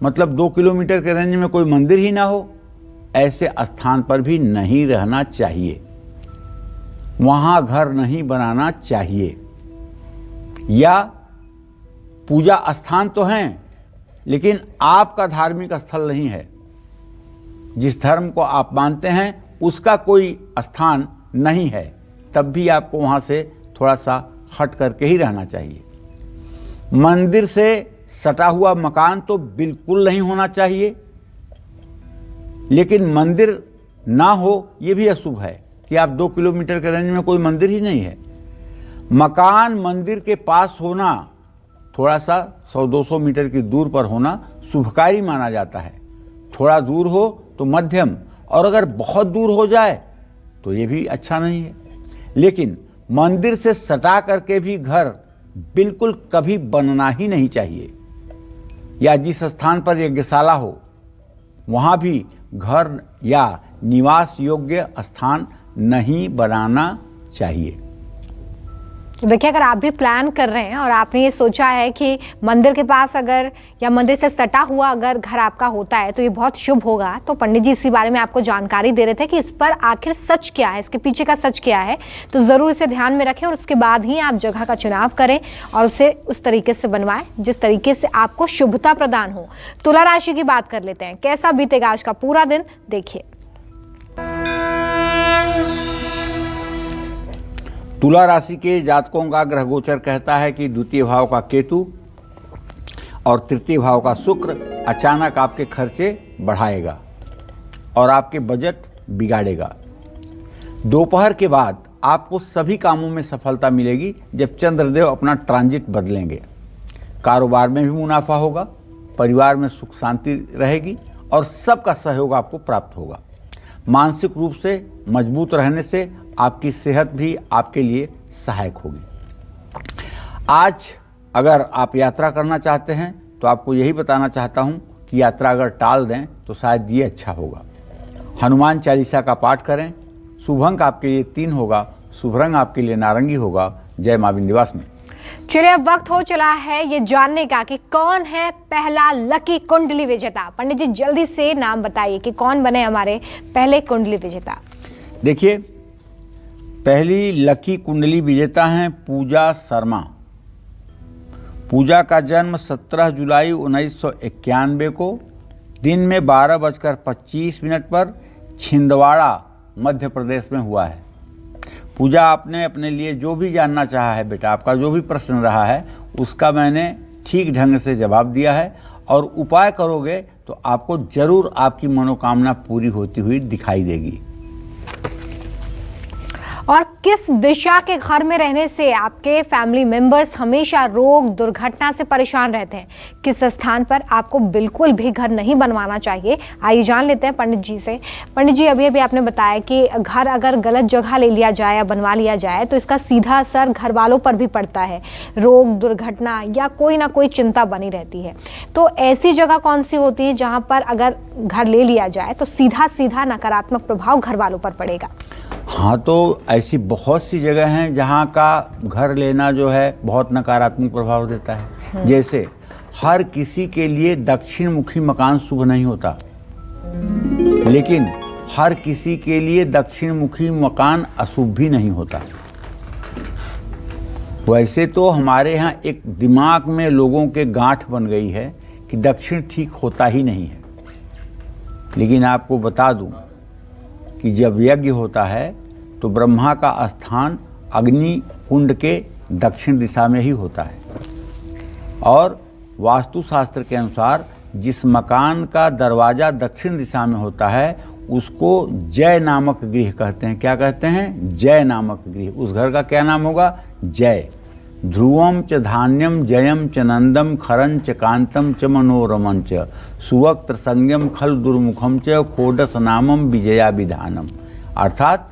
S3: मतलब 2 किलोमीटर के रेंज में कोई मंदिर ही ना हो, ऐसे स्थान पर भी नहीं रहना चाहिए, वहां घर नहीं बनाना चाहिए। या पूजा स्थान तो हैं लेकिन आपका धार्मिक स्थल नहीं है, जिस धर्म को आप मानते हैं उसका कोई स्थान नहीं है, तब भी आपको वहां से थोड़ा सा हट करके ही रहना चाहिए। मंदिर से सटा हुआ मकान तो बिल्कुल नहीं होना चाहिए, लेकिन मंदिर ना हो ये भी अशुभ है कि आप 2 किलोमीटर के रेंज में कोई मंदिर ही नहीं है। मकान मंदिर के पास होना, थोड़ा सा 100-200 मीटर की दूर पर होना शुभकारी माना जाता है। थोड़ा दूर हो तो मध्यम, और अगर बहुत दूर हो जाए तो ये भी अच्छा नहीं है। लेकिन मंदिर से सटा करके भी घर बिल्कुल कभी बनना ही नहीं चाहिए, या जिस स्थान पर यज्ञशाला हो वहाँ भी घर या निवास योग्य स्थान नहीं बनाना चाहिए।
S2: तो देखिए, अगर आप भी प्लान कर रहे हैं और आपने ये सोचा है कि मंदिर के पास अगर या मंदिर से सटा हुआ अगर घर आपका होता है तो ये बहुत शुभ होगा, तो पंडित जी इसी बारे में आपको जानकारी दे रहे थे कि इस पर आखिर सच क्या है, इसके पीछे का सच क्या है। तो ज़रूर इसे ध्यान में रखें और उसके बाद ही आप जगह का चुनाव करें और उसे उस तरीके से बनवाएं जिस तरीके से आपको शुभता प्रदान हो। तुला राशि की बात कर लेते हैं, कैसा बीतेगा आज का पूरा दिन, देखिए।
S3: तुला राशि के जातकों का ग्रह गोचर कहता है कि द्वितीय भाव का केतु और तृतीय भाव का शुक्र अचानक आपके खर्चे बढ़ाएगा और आपके बजट बिगाड़ेगा। दोपहर के बाद आपको सभी कामों में सफलता मिलेगी जब चंद्रदेव अपना ट्रांजिट बदलेंगे। कारोबार में भी मुनाफा होगा, परिवार में सुख शांति रहेगी और सबका सहयोग आपको प्राप्त होगा। मानसिक रूप से मजबूत रहने से आपकी सेहत भी आपके लिए सहायक होगी। आज अगर आप यात्रा करना चाहते हैं तो आपको यही बताना चाहता हूं कि यात्रा अगर टाल दें तो शायद ये अच्छा होगा। हनुमान चालीसा का पाठ करें। शुभ अंक आपके लिए 3 होगा, शुभ रंग आपके लिए नारंगी होगा। जय मां विंध्यवासिनी।
S2: चलिए, अब वक्त हो चला है ये जानने का कि कौन है पहला लकी कुंडली विजेता। पंडित जी जल्दी से नाम बताइए कि कौन बने हमारे पहले कुंडली विजेता।
S3: देखिए, पहली लकी कुंडली विजेता हैं पूजा शर्मा। पूजा का जन्म 17 जुलाई 1991 को दिन में 12:25 पर छिंदवाड़ा मध्य प्रदेश में हुआ है। पूजा, आपने अपने लिए जो भी जानना चाहा है बेटा, आपका जो भी प्रश्न रहा है उसका मैंने ठीक ढंग से जवाब दिया है, और उपाय करोगे तो आपको जरूर आपकी मनोकामना पूरी होती हुई दिखाई देगी।
S2: और किस दिशा के घर में रहने से आपके फैमिली मेंबर्स हमेशा रोग दुर्घटना से परेशान रहते हैं, किस स्थान पर आपको बिल्कुल भी घर नहीं बनवाना चाहिए, आइए जान लेते हैं पंडित जी से। पंडित जी, अभी अभी आपने बताया कि घर अगर गलत जगह ले लिया जाए या बनवा लिया जाए तो इसका सीधा असर घर वालों पर भी पड़ता है, रोग दुर्घटना या कोई ना कोई चिंता बनी रहती है। तो ऐसी जगह कौन सी होती है जहाँ पर अगर घर ले लिया जाए तो सीधा सीधा नकारात्मक प्रभाव घर वालों पर पड़ेगा?
S3: हाँ, तो ऐसी बहुत सी जगह हैं जहाँ का घर लेना जो है बहुत नकारात्मक प्रभाव देता है। जैसे हर किसी के लिए दक्षिण मुखी मकान शुभ नहीं होता, लेकिन हर किसी के लिए दक्षिण मुखी मकान अशुभ भी नहीं होता। वैसे तो हमारे यहाँ एक दिमाग में लोगों के गांठ बन गई है कि दक्षिण ठीक होता ही नहीं है, लेकिन आपको बता दूं कि जब यज्ञ होता है तो ब्रह्मा का स्थान अग्नि कुंड के दक्षिण दिशा में ही होता है, और वास्तुशास्त्र के अनुसार जिस मकान का दरवाजा दक्षिण दिशा में होता है उसको जय नामक गृह कहते हैं। क्या कहते हैं? जय नामक गृह। उस घर का क्या नाम होगा? जय। ध्रुवम च धान्यम जयम च नंदम खरं च कांतम च मनोरमं च सुवक्त्र संज्ञम खल दुर्मुखम च खोडस नामम विजया विधानम। अर्थात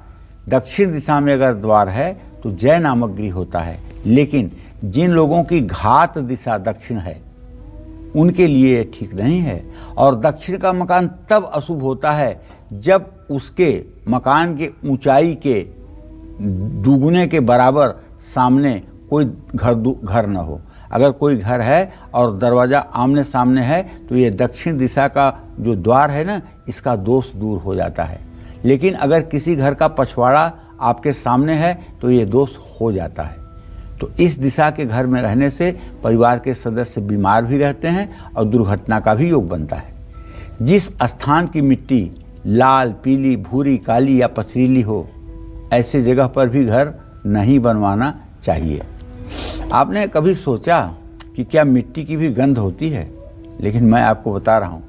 S3: दक्षिण दिशा में अगर द्वार है तो जय नामक गृह होता है, लेकिन जिन लोगों की घात दिशा दक्षिण है उनके लिए ठीक नहीं है। और दक्षिण का मकान तब अशुभ होता है जब उसके मकान के ऊंचाई के दुगुने के बराबर सामने कोई घर न हो। अगर कोई घर है और दरवाज़ा आमने सामने है तो ये दक्षिण दिशा का जो द्वार है ना, इसका दोष दूर हो जाता है। लेकिन अगर किसी घर का पछवाड़ा आपके सामने है तो ये दोष हो जाता है। तो इस दिशा के घर में रहने से परिवार के सदस्य बीमार भी रहते हैं और दुर्घटना का भी योग बनता है। जिस स्थान की मिट्टी लाल, पीली, भूरी, काली या पथरीली हो, ऐसे जगह पर भी घर नहीं बनवाना चाहिए। आपने कभी सोचा कि क्या मिट्टी की भी गंध होती है? लेकिन मैं आपको बता रहा हूँ,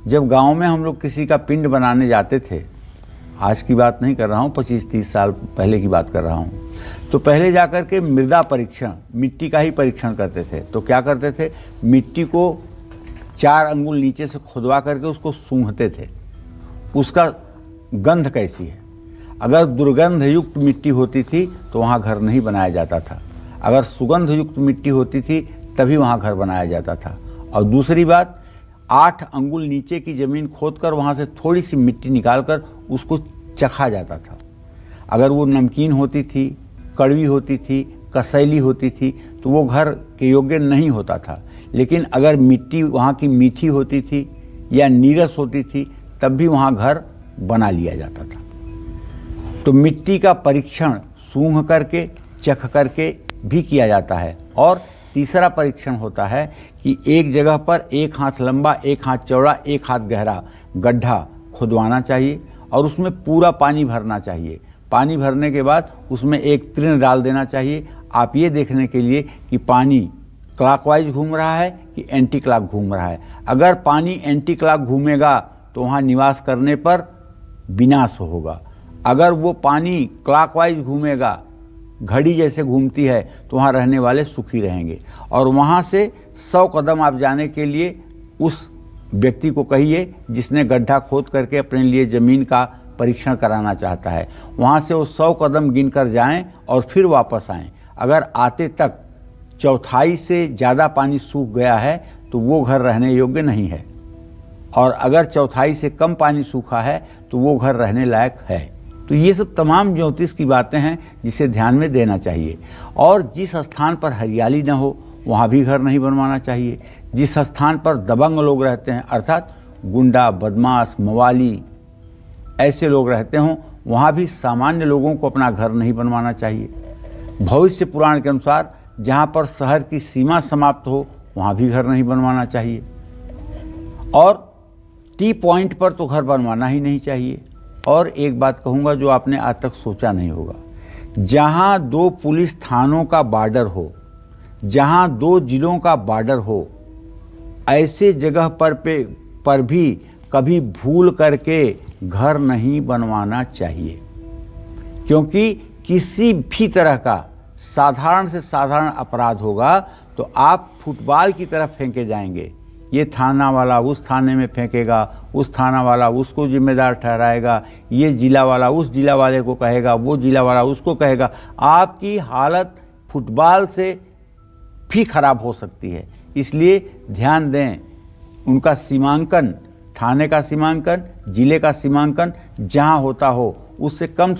S3: जब गांव में हम लोग किसी का पिंड बनाने जाते थे, आज की बात नहीं कर रहा हूँ, 25-30 साल पहले की बात कर रहा हूँ, तो पहले जाकर के मृदा परीक्षण, मिट्टी का ही परीक्षण करते थे। तो क्या करते थे? मिट्टी को 4 अंगुल नीचे से खुदवा करके उसको सूंघते थे, उसका गंध कैसी है। अगर दुर्गंध युक्त मिट्टी होती थी तो वहाँ घर नहीं बनाया जाता था, अगर सुगंध युक्त मिट्टी होती थी तभी वहाँ घर बनाया जाता था। और दूसरी बात, 8 अंगुल नीचे की ज़मीन खोदकर वहाँ से थोड़ी सी मिट्टी निकालकर उसको चखा जाता था। अगर वो नमकीन होती थी, कड़वी होती थी, कसैली होती थी तो वो घर के योग्य नहीं होता था। लेकिन अगर मिट्टी वहाँ की मीठी होती थी या नीरस होती थी तब भी वहाँ घर बना लिया जाता था। तो मिट्टी का परीक्षण सूंघ करके, चख करके भी किया जाता है। और तीसरा परीक्षण होता है कि एक जगह पर 1 हाथ लंबा, 1 हाथ चौड़ा, 1 हाथ गहरा गड्ढा खुदवाना चाहिए और उसमें पूरा पानी भरना चाहिए। पानी भरने के बाद उसमें एक तृण डाल देना चाहिए, आप ये देखने के लिए कि पानी क्लॉकवाइज घूम रहा है कि एंटी क्लॉक घूम रहा है। अगर पानी एंटी क्लॉक घूमेगा तो वहाँ निवास करने पर विनाश होगा। अगर वो पानी क्लॉकवाइज घूमेगा, घड़ी जैसे घूमती है, तो वहाँ रहने वाले सुखी रहेंगे। और वहाँ से 100 कदम आप जाने के लिए उस व्यक्ति को कहिए जिसने गड्ढा खोद करके अपने लिए ज़मीन का परीक्षण कराना चाहता है, वहाँ से वो 100 कदम गिनकर जाएं और फिर वापस आएं। अगर आते तक 1/4 से ज़्यादा पानी सूख गया है तो वो घर रहने योग्य नहीं है, और अगर 1/4 से कम पानी सूखा है तो वो घर रहने लायक है। तो ये सब तमाम ज्योतिष की बातें हैं जिसे ध्यान में देना चाहिए। और जिस स्थान पर हरियाली न हो वहाँ भी घर नहीं बनवाना चाहिए। जिस स्थान पर दबंग लोग रहते हैं, अर्थात गुंडा, बदमाश, मवाली ऐसे लोग रहते हों, वहाँ भी सामान्य लोगों को अपना घर नहीं बनवाना चाहिए। भविष्य पुराण के अनुसार जहाँ पर शहर की सीमा समाप्त हो वहाँ भी घर नहीं बनवाना चाहिए। और टी पॉइंट पर तो घर बनवाना ही नहीं चाहिए। और एक बात कहूँगा जो आपने आज तक सोचा नहीं होगा, जहाँ 2 पुलिस थानों का बॉर्डर हो, जहाँ 2 जिलों का बॉर्डर हो, ऐसे जगह पर भी कभी भूल करके घर नहीं बनवाना चाहिए। क्योंकि किसी भी तरह का साधारण से साधारण अपराध होगा तो आप फुटबॉल की तरफ फेंके जाएंगे। ये थाना वाला उस थाने में फेंकेगा, उस थाना वाला उसको जिम्मेदार ठहराएगा, ये जिला वाला उस जिला वाले को कहेगा, वो जिला वाला उसको कहेगा। आपकी हालत फुटबॉल से भी खराब हो सकती है। इसलिए ध्यान दें, उनका सीमांकन, थाने का सीमांकन, जिले का सीमांकन जहां होता हो उससे कम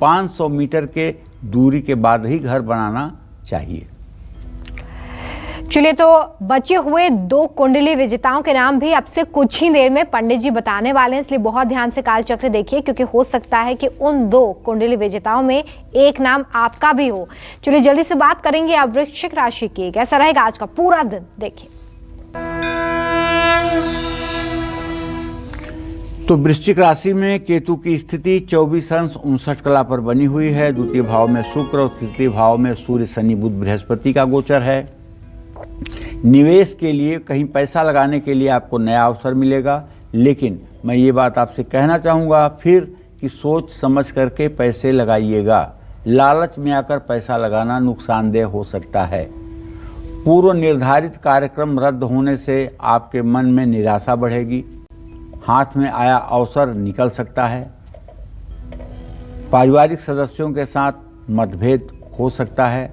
S3: 500 मीटर के दूरी के बाद ही घर बनाना चाहिए।
S2: चलिए, तो बचे हुए 2 कुंडली विजेताओं के नाम भी अब से कुछ ही देर में पंडित जी बताने वाले हैं, इसलिए बहुत ध्यान से काल चक्र देखिए, क्योंकि हो सकता है कि उन 2 कुंडली विजेताओं में एक नाम आपका भी हो। चलिए जल्दी से बात करेंगे अब वृश्चिक राशि की। कैसा रहेगा आज का पूरा दिन, देखिए।
S3: तो वृश्चिक राशि में केतु की स्थिति 24 अंश 59 कला पर बनी हुई है। द्वितीय भाव में शुक्र और तृतीय भाव में सूर्य, शनि, बुध, बृहस्पति का गोचर है। निवेश के लिए, कहीं पैसा लगाने के लिए आपको नया अवसर मिलेगा। लेकिन मैं ये बात आपसे कहना चाहूँगा फिर कि सोच समझ करके पैसे लगाइएगा। लालच में आकर पैसा लगाना नुकसानदेह हो सकता है। पूर्व निर्धारित कार्यक्रम रद्द होने से आपके मन में निराशा बढ़ेगी। हाथ में आया अवसर निकल सकता है। पारिवारिक सदस्यों के साथ मतभेद हो सकता है।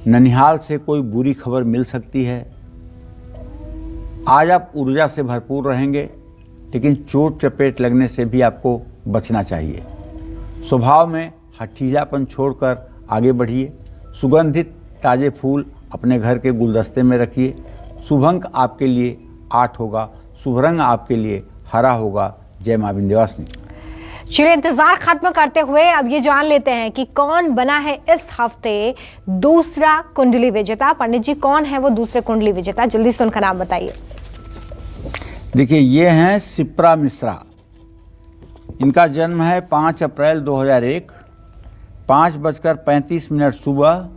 S3: ननिहाल से कोई बुरी खबर मिल सकती है। आज आप ऊर्जा से भरपूर रहेंगे, लेकिन चोट चपेट लगने से भी आपको बचना चाहिए। स्वभाव में हठीलापन छोड़कर आगे बढ़िए। सुगंधित ताजे फूल अपने घर के गुलदस्ते में रखिए। शुभ अंक आपके लिए 8 होगा। शुभ रंग आपके लिए हरा होगा। जय मां विंध्यवासिनी।
S2: चलिए इंतजार खत्म करते हुए अब ये जान लेते हैं कि कौन बना है इस हफ्ते दूसरा कुंडली विजेता। पंडित जी, कौन है वो दूसरे कुंडली विजेता? जल्दी से उनका नाम बताइए।
S3: देखिए, ये हैं शिप्रा मिश्रा। इनका जन्म है 5 अप्रैल 2001, 5:35 सुबह,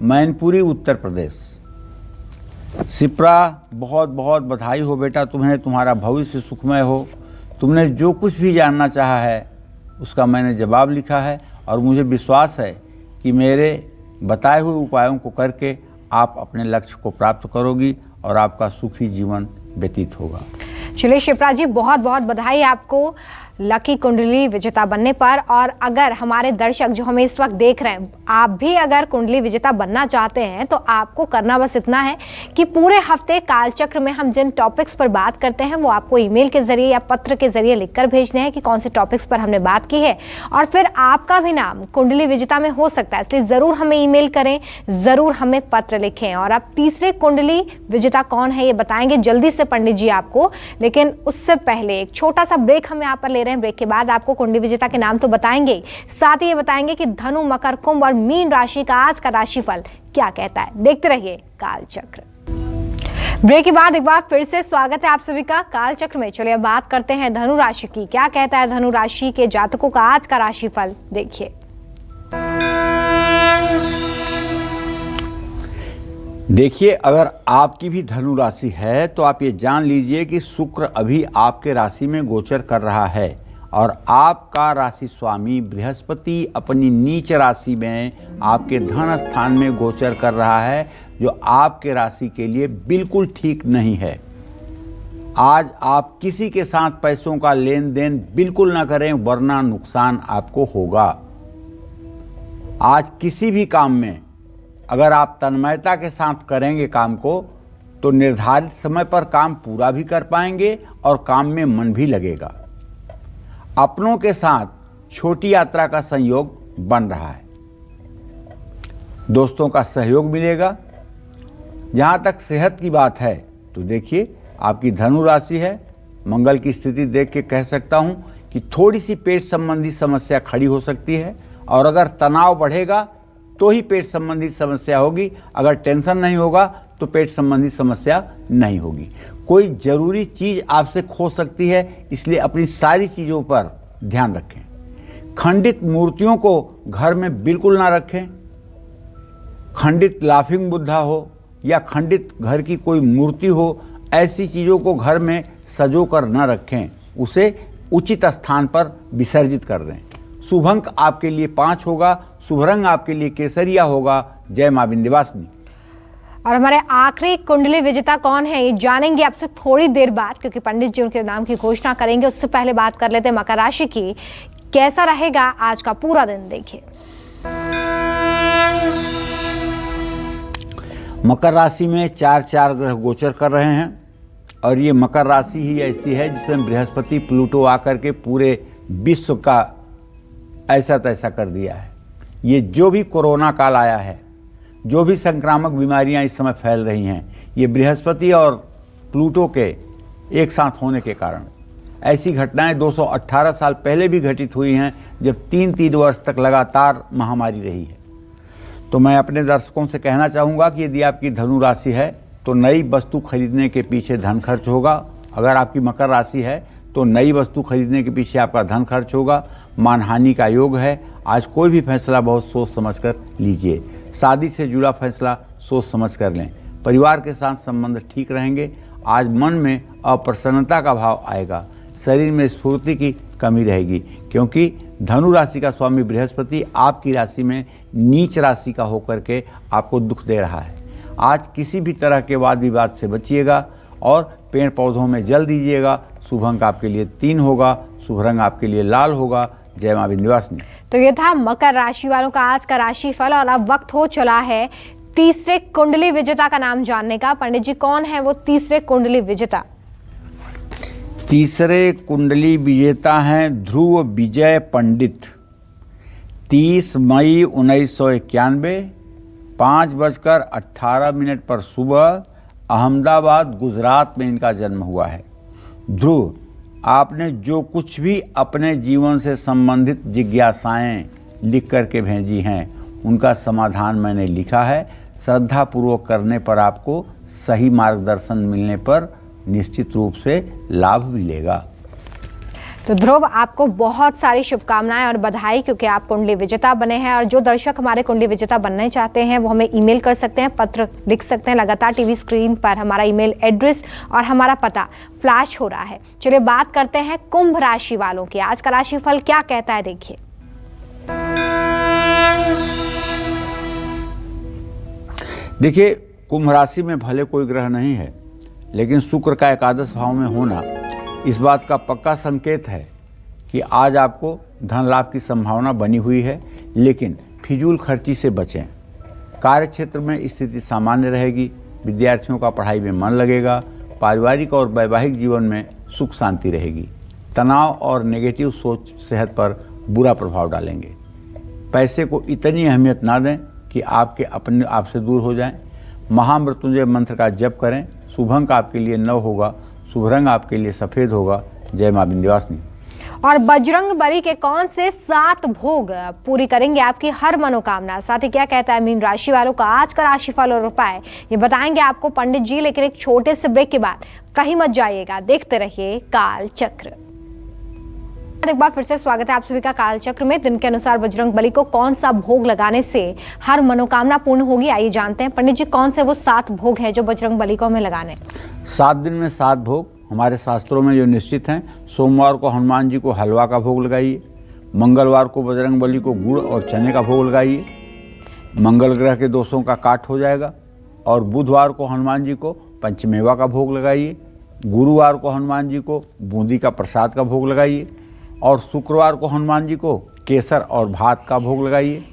S3: मैनपुरी, उत्तर प्रदेश। शिप्रा, बहुत बहुत बधाई हो बेटा तुम्हें। तुम्हारा भविष्य सुखमय हो। तुमने जो कुछ भी जानना चाहा है उसका मैंने जवाब लिखा है और मुझे विश्वास है कि मेरे बताए हुए उपायों को करके आप अपने लक्ष्य को प्राप्त करोगी और आपका सुखी जीवन व्यतीत होगा।
S2: चलिए शिप्रा जी, बहुत बहुत बधाई आपको लकी कुंडली विजेता बनने पर। और अगर हमारे दर्शक जो हमें इस वक्त देख रहे हैं, आप भी अगर कुंडली विजेता बनना चाहते हैं तो आपको करना बस इतना है कि पूरे हफ्ते कालचक्र में हम जिन टॉपिक्स पर बात करते हैं वो आपको ईमेल के जरिए या पत्र के जरिए लिखकर भेजने हैं कि कौन से टॉपिक्स पर हमने बात की है, और फिर आपका भी नाम कुंडली विजेता में हो सकता है। इसलिए ज़रूर हमें ईमेल करें, ज़रूर हमें पत्र लिखें। और अब तीसरे कुंडली विजेता कौन है ये बताएंगे जल्दी से पंडित जी आपको, लेकिन उससे पहले एक छोटा सा ब्रेक हम यहाँ पर ले रहे हैं। ब्रेक के बाद आपको कुंडली विजेता के नाम तो बताएंगे, साथ ही ये बताएंगे कि धनु, मकर, कुंभ और मीन राशि का आज का राशिफल क्या कहता है। देखते रहिए कालचक्र। ब्रेक के बाद एक बार फिर से स्वागत है आप सभी का कालचक्र में। चलिए अब बात करते हैं धनु राशि की। क्या कहता है धनु राशि के जातकों का आज का राशिफल, देखिए।
S3: देखिए, अगर आपकी भी धनु राशि है तो आप ये जान लीजिए कि शुक्र अभी आपके राशि में गोचर कर रहा है और आपका राशि स्वामी बृहस्पति अपनी नीच राशि में आपके धन स्थान में गोचर कर रहा है, जो आपके राशि के लिए बिल्कुल ठीक नहीं है। आज आप किसी के साथ पैसों का लेन देन बिल्कुल ना करें, वरना नुकसान आपको होगा। आज किसी भी काम में अगर आप तन्मयता के साथ करेंगे काम को, तो निर्धारित समय पर काम पूरा भी कर पाएंगे और काम में मन भी लगेगा। अपनों के साथ छोटी यात्रा का संयोग बन रहा है। दोस्तों का सहयोग मिलेगा। जहाँ तक सेहत की बात है तो देखिए, आपकी धनु राशि है। मंगल की स्थिति देख के कह सकता हूँ कि थोड़ी सी पेट संबंधी समस्या खड़ी हो सकती है, और अगर तनाव बढ़ेगा तो ही पेट संबंधी समस्या होगी। अगर टेंशन नहीं होगा तो पेट संबंधी समस्या नहीं होगी। कोई ज़रूरी चीज़ आपसे खो सकती है, इसलिए अपनी सारी चीज़ों पर ध्यान रखें। खंडित मूर्तियों को घर में बिल्कुल ना रखें। खंडित लाफिंग बुद्धा हो या खंडित घर की कोई मूर्ति हो, ऐसी चीज़ों को घर में सजो कर न रखें। उसे उचित स्थान पर विसर्जित कर दें। शुभ अंक आपके लिए 5 होगा। शुभ रंग आपके लिए केसरिया होगा। जय मां विंध्यवासिनी।
S2: और हमारे आखिरी कुंडली विजेता कौन है ये जानेंगे आपसे थोड़ी देर बाद, क्योंकि पंडित जी उनके नाम की घोषणा करेंगे। उससे पहले बात कर लेते हैं मकर राशि की। कैसा रहेगा आज का पूरा दिन, देखिए।
S3: मकर राशि में 4 ग्रह गोचर कर रहे हैं, और ये मकर राशि ही ऐसी है जिसमें बृहस्पति प्लूटो आकर के पूरे विश्व का ऐसा तैसा कर दिया है। ये जो भी कोरोना काल आया है, जो भी संक्रामक बीमारियां इस समय फैल रही हैं, ये बृहस्पति और प्लूटो के एक साथ होने के कारण। ऐसी घटनाएं 218 साल पहले भी घटित हुई हैं, जब 3 वर्ष तक लगातार महामारी रही है। तो मैं अपने दर्शकों से कहना चाहूँगा कि यदि आपकी धनु राशि है तो नई वस्तु खरीदने के पीछे धन खर्च होगा। अगर आपकी मकर राशि है तो नई वस्तु खरीदने के पीछे आपका धन खर्च होगा। मानहानि का योग है। आज कोई भी फैसला बहुत सोच समझ कर लीजिए। शादी से जुड़ा फैसला सोच समझ कर लें। परिवार के साथ संबंध ठीक रहेंगे। आज मन में अप्रसन्नता का भाव आएगा, शरीर में स्फूर्ति की कमी रहेगी, क्योंकि धनु राशि का स्वामी बृहस्पति आपकी राशि में नीच राशि का होकर के आपको दुख दे रहा है। आज किसी भी तरह के वाद विवाद से बचिएगा और पेड़ पौधों में जल दीजिएगा। शुभ अंक आपके लिए 3 होगा, शुभ रंग आपके लिए लाल होगा। जय मां विंध्यवासिनी।
S2: तो ये था मकर राशि वालों का आज का राशिफल और अब वक्त हो चला है तीसरे कुंडली विजेता का नाम जानने का। पंडित जी, कौन है वो तीसरे कुंडली विजेता?
S3: तीसरे कुंडली विजेता हैं ध्रुव विजय पंडित। 30 मई 1991 5:18 पर सुबह अहमदाबाद गुजरात में इनका जन्म हुआ है। ध्रुव, आपने जो कुछ भी अपने जीवन से संबंधित जिज्ञासाएं लिख करके भेजी हैं उनका समाधान मैंने लिखा है। श्रद्धापूर्वक करने पर आपको सही मार्गदर्शन मिलने पर निश्चित रूप से लाभ मिलेगा।
S2: तो ध्रुव, आपको बहुत सारी शुभकामनाएं और बधाई, क्योंकि आप कुंडली विजेता बने हैं। और जो दर्शक हमारे कुंडली विजेता बनना चाहते हैं वो हमें ईमेल कर सकते हैं, पत्र लिख सकते हैं। लगातार टीवी स्क्रीन पर हमारा ईमेल एड्रेस और हमारा पता फ्लैश हो रहा है। चलिए बात करते हैं कुंभ राशि वालों की। आज का राशिफल क्या कहता है, देखिए।
S3: देखिए, कुंभ राशि में भले कोई ग्रह नहीं है, लेकिन शुक्र का एकादश भाव में होना इस बात का पक्का संकेत है कि आज आपको धन लाभ की संभावना बनी हुई है, लेकिन फिजूल खर्ची से बचें। कार्य क्षेत्र में स्थिति सामान्य रहेगी, विद्यार्थियों का पढ़ाई में मन लगेगा, पारिवारिक और वैवाहिक जीवन में सुख शांति रहेगी। तनाव और नेगेटिव सोच सेहत पर बुरा प्रभाव डालेंगे। पैसे को इतनी अहमियत ना दें कि आपके अपने आप से दूर हो जाएं। महामृत्युंजय मंत्र का जप करें। शुभ अंक आपके लिए 9 होगा, शुभ रंग आपके लिए सफेद होगा। जय मां विंध्यवासिनी।
S2: और बजरंग बली के कौन से 7 भोग पूरी करेंगे आपकी हर मनोकामना? साथ ही क्या कहता है मीन राशि वालों का आज का राशिफल और उपाय, ये बताएंगे आपको पंडित जी, लेकिन एक छोटे से ब्रेक के बाद कहीं मत जाइएगा, देखते रहिए काल चक्र। एक बार फिर से स्वागत है आप सभी का काल चक्र में। दिन के अनुसार बजरंग बली को कौन सा भोग लगाने से हर मनोकामना पूर्ण होगी, आइए जानते हैं। पंडित जी, कौन से वो 7 भोग हैं जो बजरंग बली को हमें लगाने?
S3: 7 दिन में 7 भोग हमारे शास्त्रों में जो निश्चित हैं। सोमवार को हनुमान जी को हलवा का भोग लगाइए। मंगलवार को बजरंग बली को गुड़ और चने का भोग लगाइए, मंगल ग्रह के दोषों का काट हो जाएगा। और बुधवार को हनुमान जी को पंचमेवा का भोग लगाइए। गुरुवार को हनुमान जी को बूंदी का प्रसाद का भोग लगाइए। और शुक्रवार को हनुमान जी को केसर और भात का भोग लगाइए।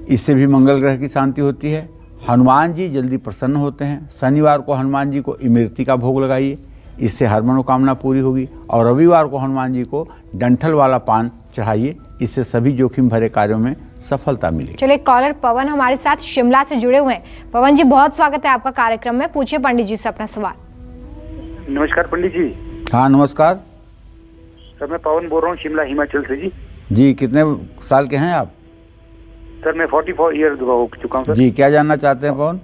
S3: इससे भी मंगल ग्रह की शांति होती है। हनुमान जी जल्दी प्रसन्न होते हैं। शनिवार को हनुमान जी को इमरती का भोग लगाइए, इससे हर मनोकामना पूरी होगी। और रविवार को हनुमान जी को डंठल वाला पान चढ़ाइए, इससे सभी जोखिम भरे कार्यों में सफलता मिलेगी।
S2: चलिए, कॉलर पवन हमारे साथ शिमला से जुड़े हुए हैं। पवन जी, बहुत स्वागत है आपका कार्यक्रम में। पूछिए पंडित जी से अपना सवाल।
S7: नमस्कार पंडित जी।
S3: हाँ नमस्कार
S7: सर, मैं पवन बोल रहा हूँ शिमला हिमाचल से जी।
S3: जी, कितने साल के हैं आप?
S7: सर, मैं 44 ईयर हो चुका हूँ सर।
S3: जी, क्या जानना चाहते हैं पवन?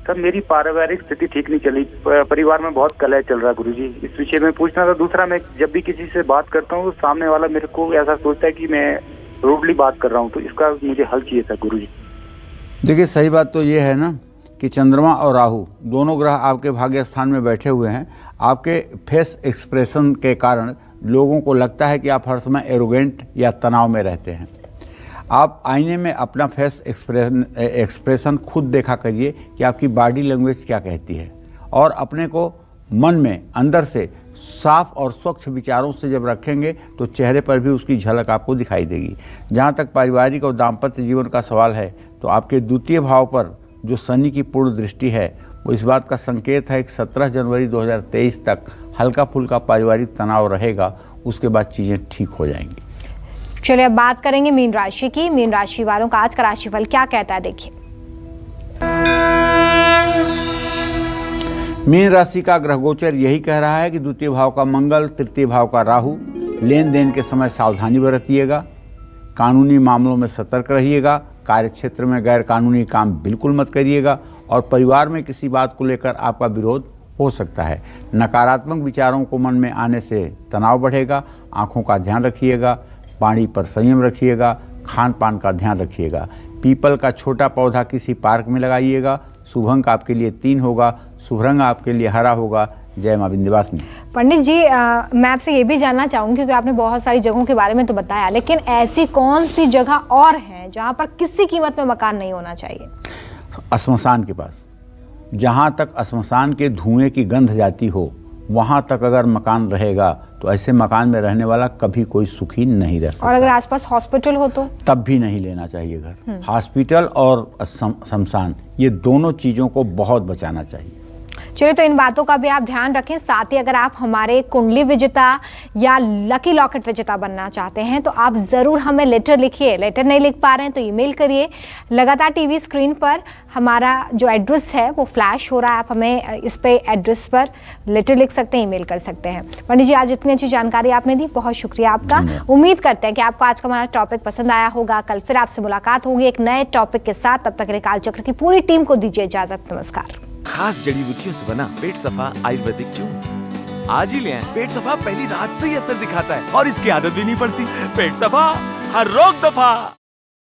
S7: सर, मेरी पारिवारिक स्थिति ठीक नहीं चली, परिवार में बहुत कलह चल रहा है गुरुजी, इस विषय में पूछना था। दूसरा, मैं जब भी किसी से बात करता हूँ सामने वाला मेरे को ऐसा सोचता है कि मैं रूडली बात कर रहा हूँ, तो इसका मुझे हल चाहिए था गुरुजी।
S3: देखिए, सही बात तो ये है ना कि चंद्रमा और राहु दोनों ग्रह आपके भाग्य स्थान में बैठे हुए हैं। आपके फेस एक्सप्रेशन के कारण लोगों को लगता है कि आप हर समय एरोगेंट या तनाव में रहते हैं। आप आईने में अपना फेस एक्सप्रेशन खुद देखा करिए कि आपकी बॉडी लैंग्वेज क्या कहती है, और अपने को मन में अंदर से साफ और स्वच्छ विचारों से जब रखेंगे तो चेहरे पर भी उसकी झलक आपको दिखाई देगी। जहाँ तक पारिवारिक और दाम्पत्य जीवन का सवाल है, तो आपके द्वितीय भाव पर जो शनि की पूर्ण दृष्टि है वो इस बात का संकेत है कि 17 जनवरी 2023 तक हल्का फुल्का पारिवारिक तनाव रहेगा, उसके बाद चीज़ें ठीक हो जाएंगी।
S2: चलिए, अब बात करेंगे मीन राशि की। मीन राशि वालों का आज का राशिफल क्या कहता है, देखिए।
S3: मीन राशि का ग्रह गोचर यही कह रहा है कि द्वितीय भाव का मंगल, तृतीय भाव का राहु, लेन देन के समय सावधानी बरतिएगा, कानूनी मामलों में सतर्क रहिएगा, कार्य क्षेत्र में गैर कानूनी काम बिल्कुल मत करिएगा, और परिवार में किसी बात को लेकर आपका विरोध हो सकता है। नकारात्मक विचारों को मन में आने से तनाव बढ़ेगा। आँखों का ध्यान रखिएगा, वाणी पर संयम रखिएगा, खान पान का ध्यान रखिएगा। पीपल का छोटा पौधा किसी पार्क में लगाइएगा, शुभ अंक आपके लिए 3 होगा, शुभ रंग आपके लिए हरा होगा। जय मां विंध्यवासिनी।
S2: पंडित जी मैं आपसे ये भी जानना चाहूँगी, क्योंकि आपने बहुत सारी जगहों के बारे में तो बताया, लेकिन ऐसी कौन सी जगह और है जहाँ पर किसी कीमत में मकान नहीं होना चाहिए?
S3: श्मशान के पास, जहाँ तक श्मशान के धुएं की गंध जाती हो वहाँ तक अगर मकान रहेगा तो ऐसे मकान में रहने वाला कभी कोई सुखी नहीं रह सकता।
S2: और अगर आसपास हॉस्पिटल हो तो
S3: तब भी नहीं लेना चाहिए घर। हॉस्पिटल और शमशान, ये दोनों चीज़ों को बहुत बचाना चाहिए।
S2: चलिए, तो इन बातों का भी आप ध्यान रखें। साथ ही अगर आप हमारे कुंडली विजेता या लकी लॉकेट विजेता बनना चाहते हैं तो आप ज़रूर हमें लेटर लिखिए। लेटर नहीं लिख पा रहे हैं तो ईमेल करिए। लगातार टीवी स्क्रीन पर हमारा जो एड्रेस है वो फ्लैश हो रहा है, आप हमें इस पे एड्रेस पर लेटर लिख सकते हैं, ईमेल कर सकते हैं। पंडित जी, आज इतनी अच्छी जानकारी आपने दी, बहुत शुक्रिया आपका। उम्मीद करते हैं कि आपको आज का हमारा टॉपिक पसंद आया होगा। कल फिर आपसे मुलाकात होगी एक नए टॉपिक के साथ। तब तक कालचक्र की पूरी टीम को दीजिए इजाजत। नमस्कार।
S8: खास जड़ी बूटियों से बना पेट सफा आयुर्वेदिक चूर्ण आज ही ले आएं। पेट सफा पहली रात से ही असर दिखाता है और इसकी आदत भी नहीं पड़ती। पेट सफा, हर रोग दफा।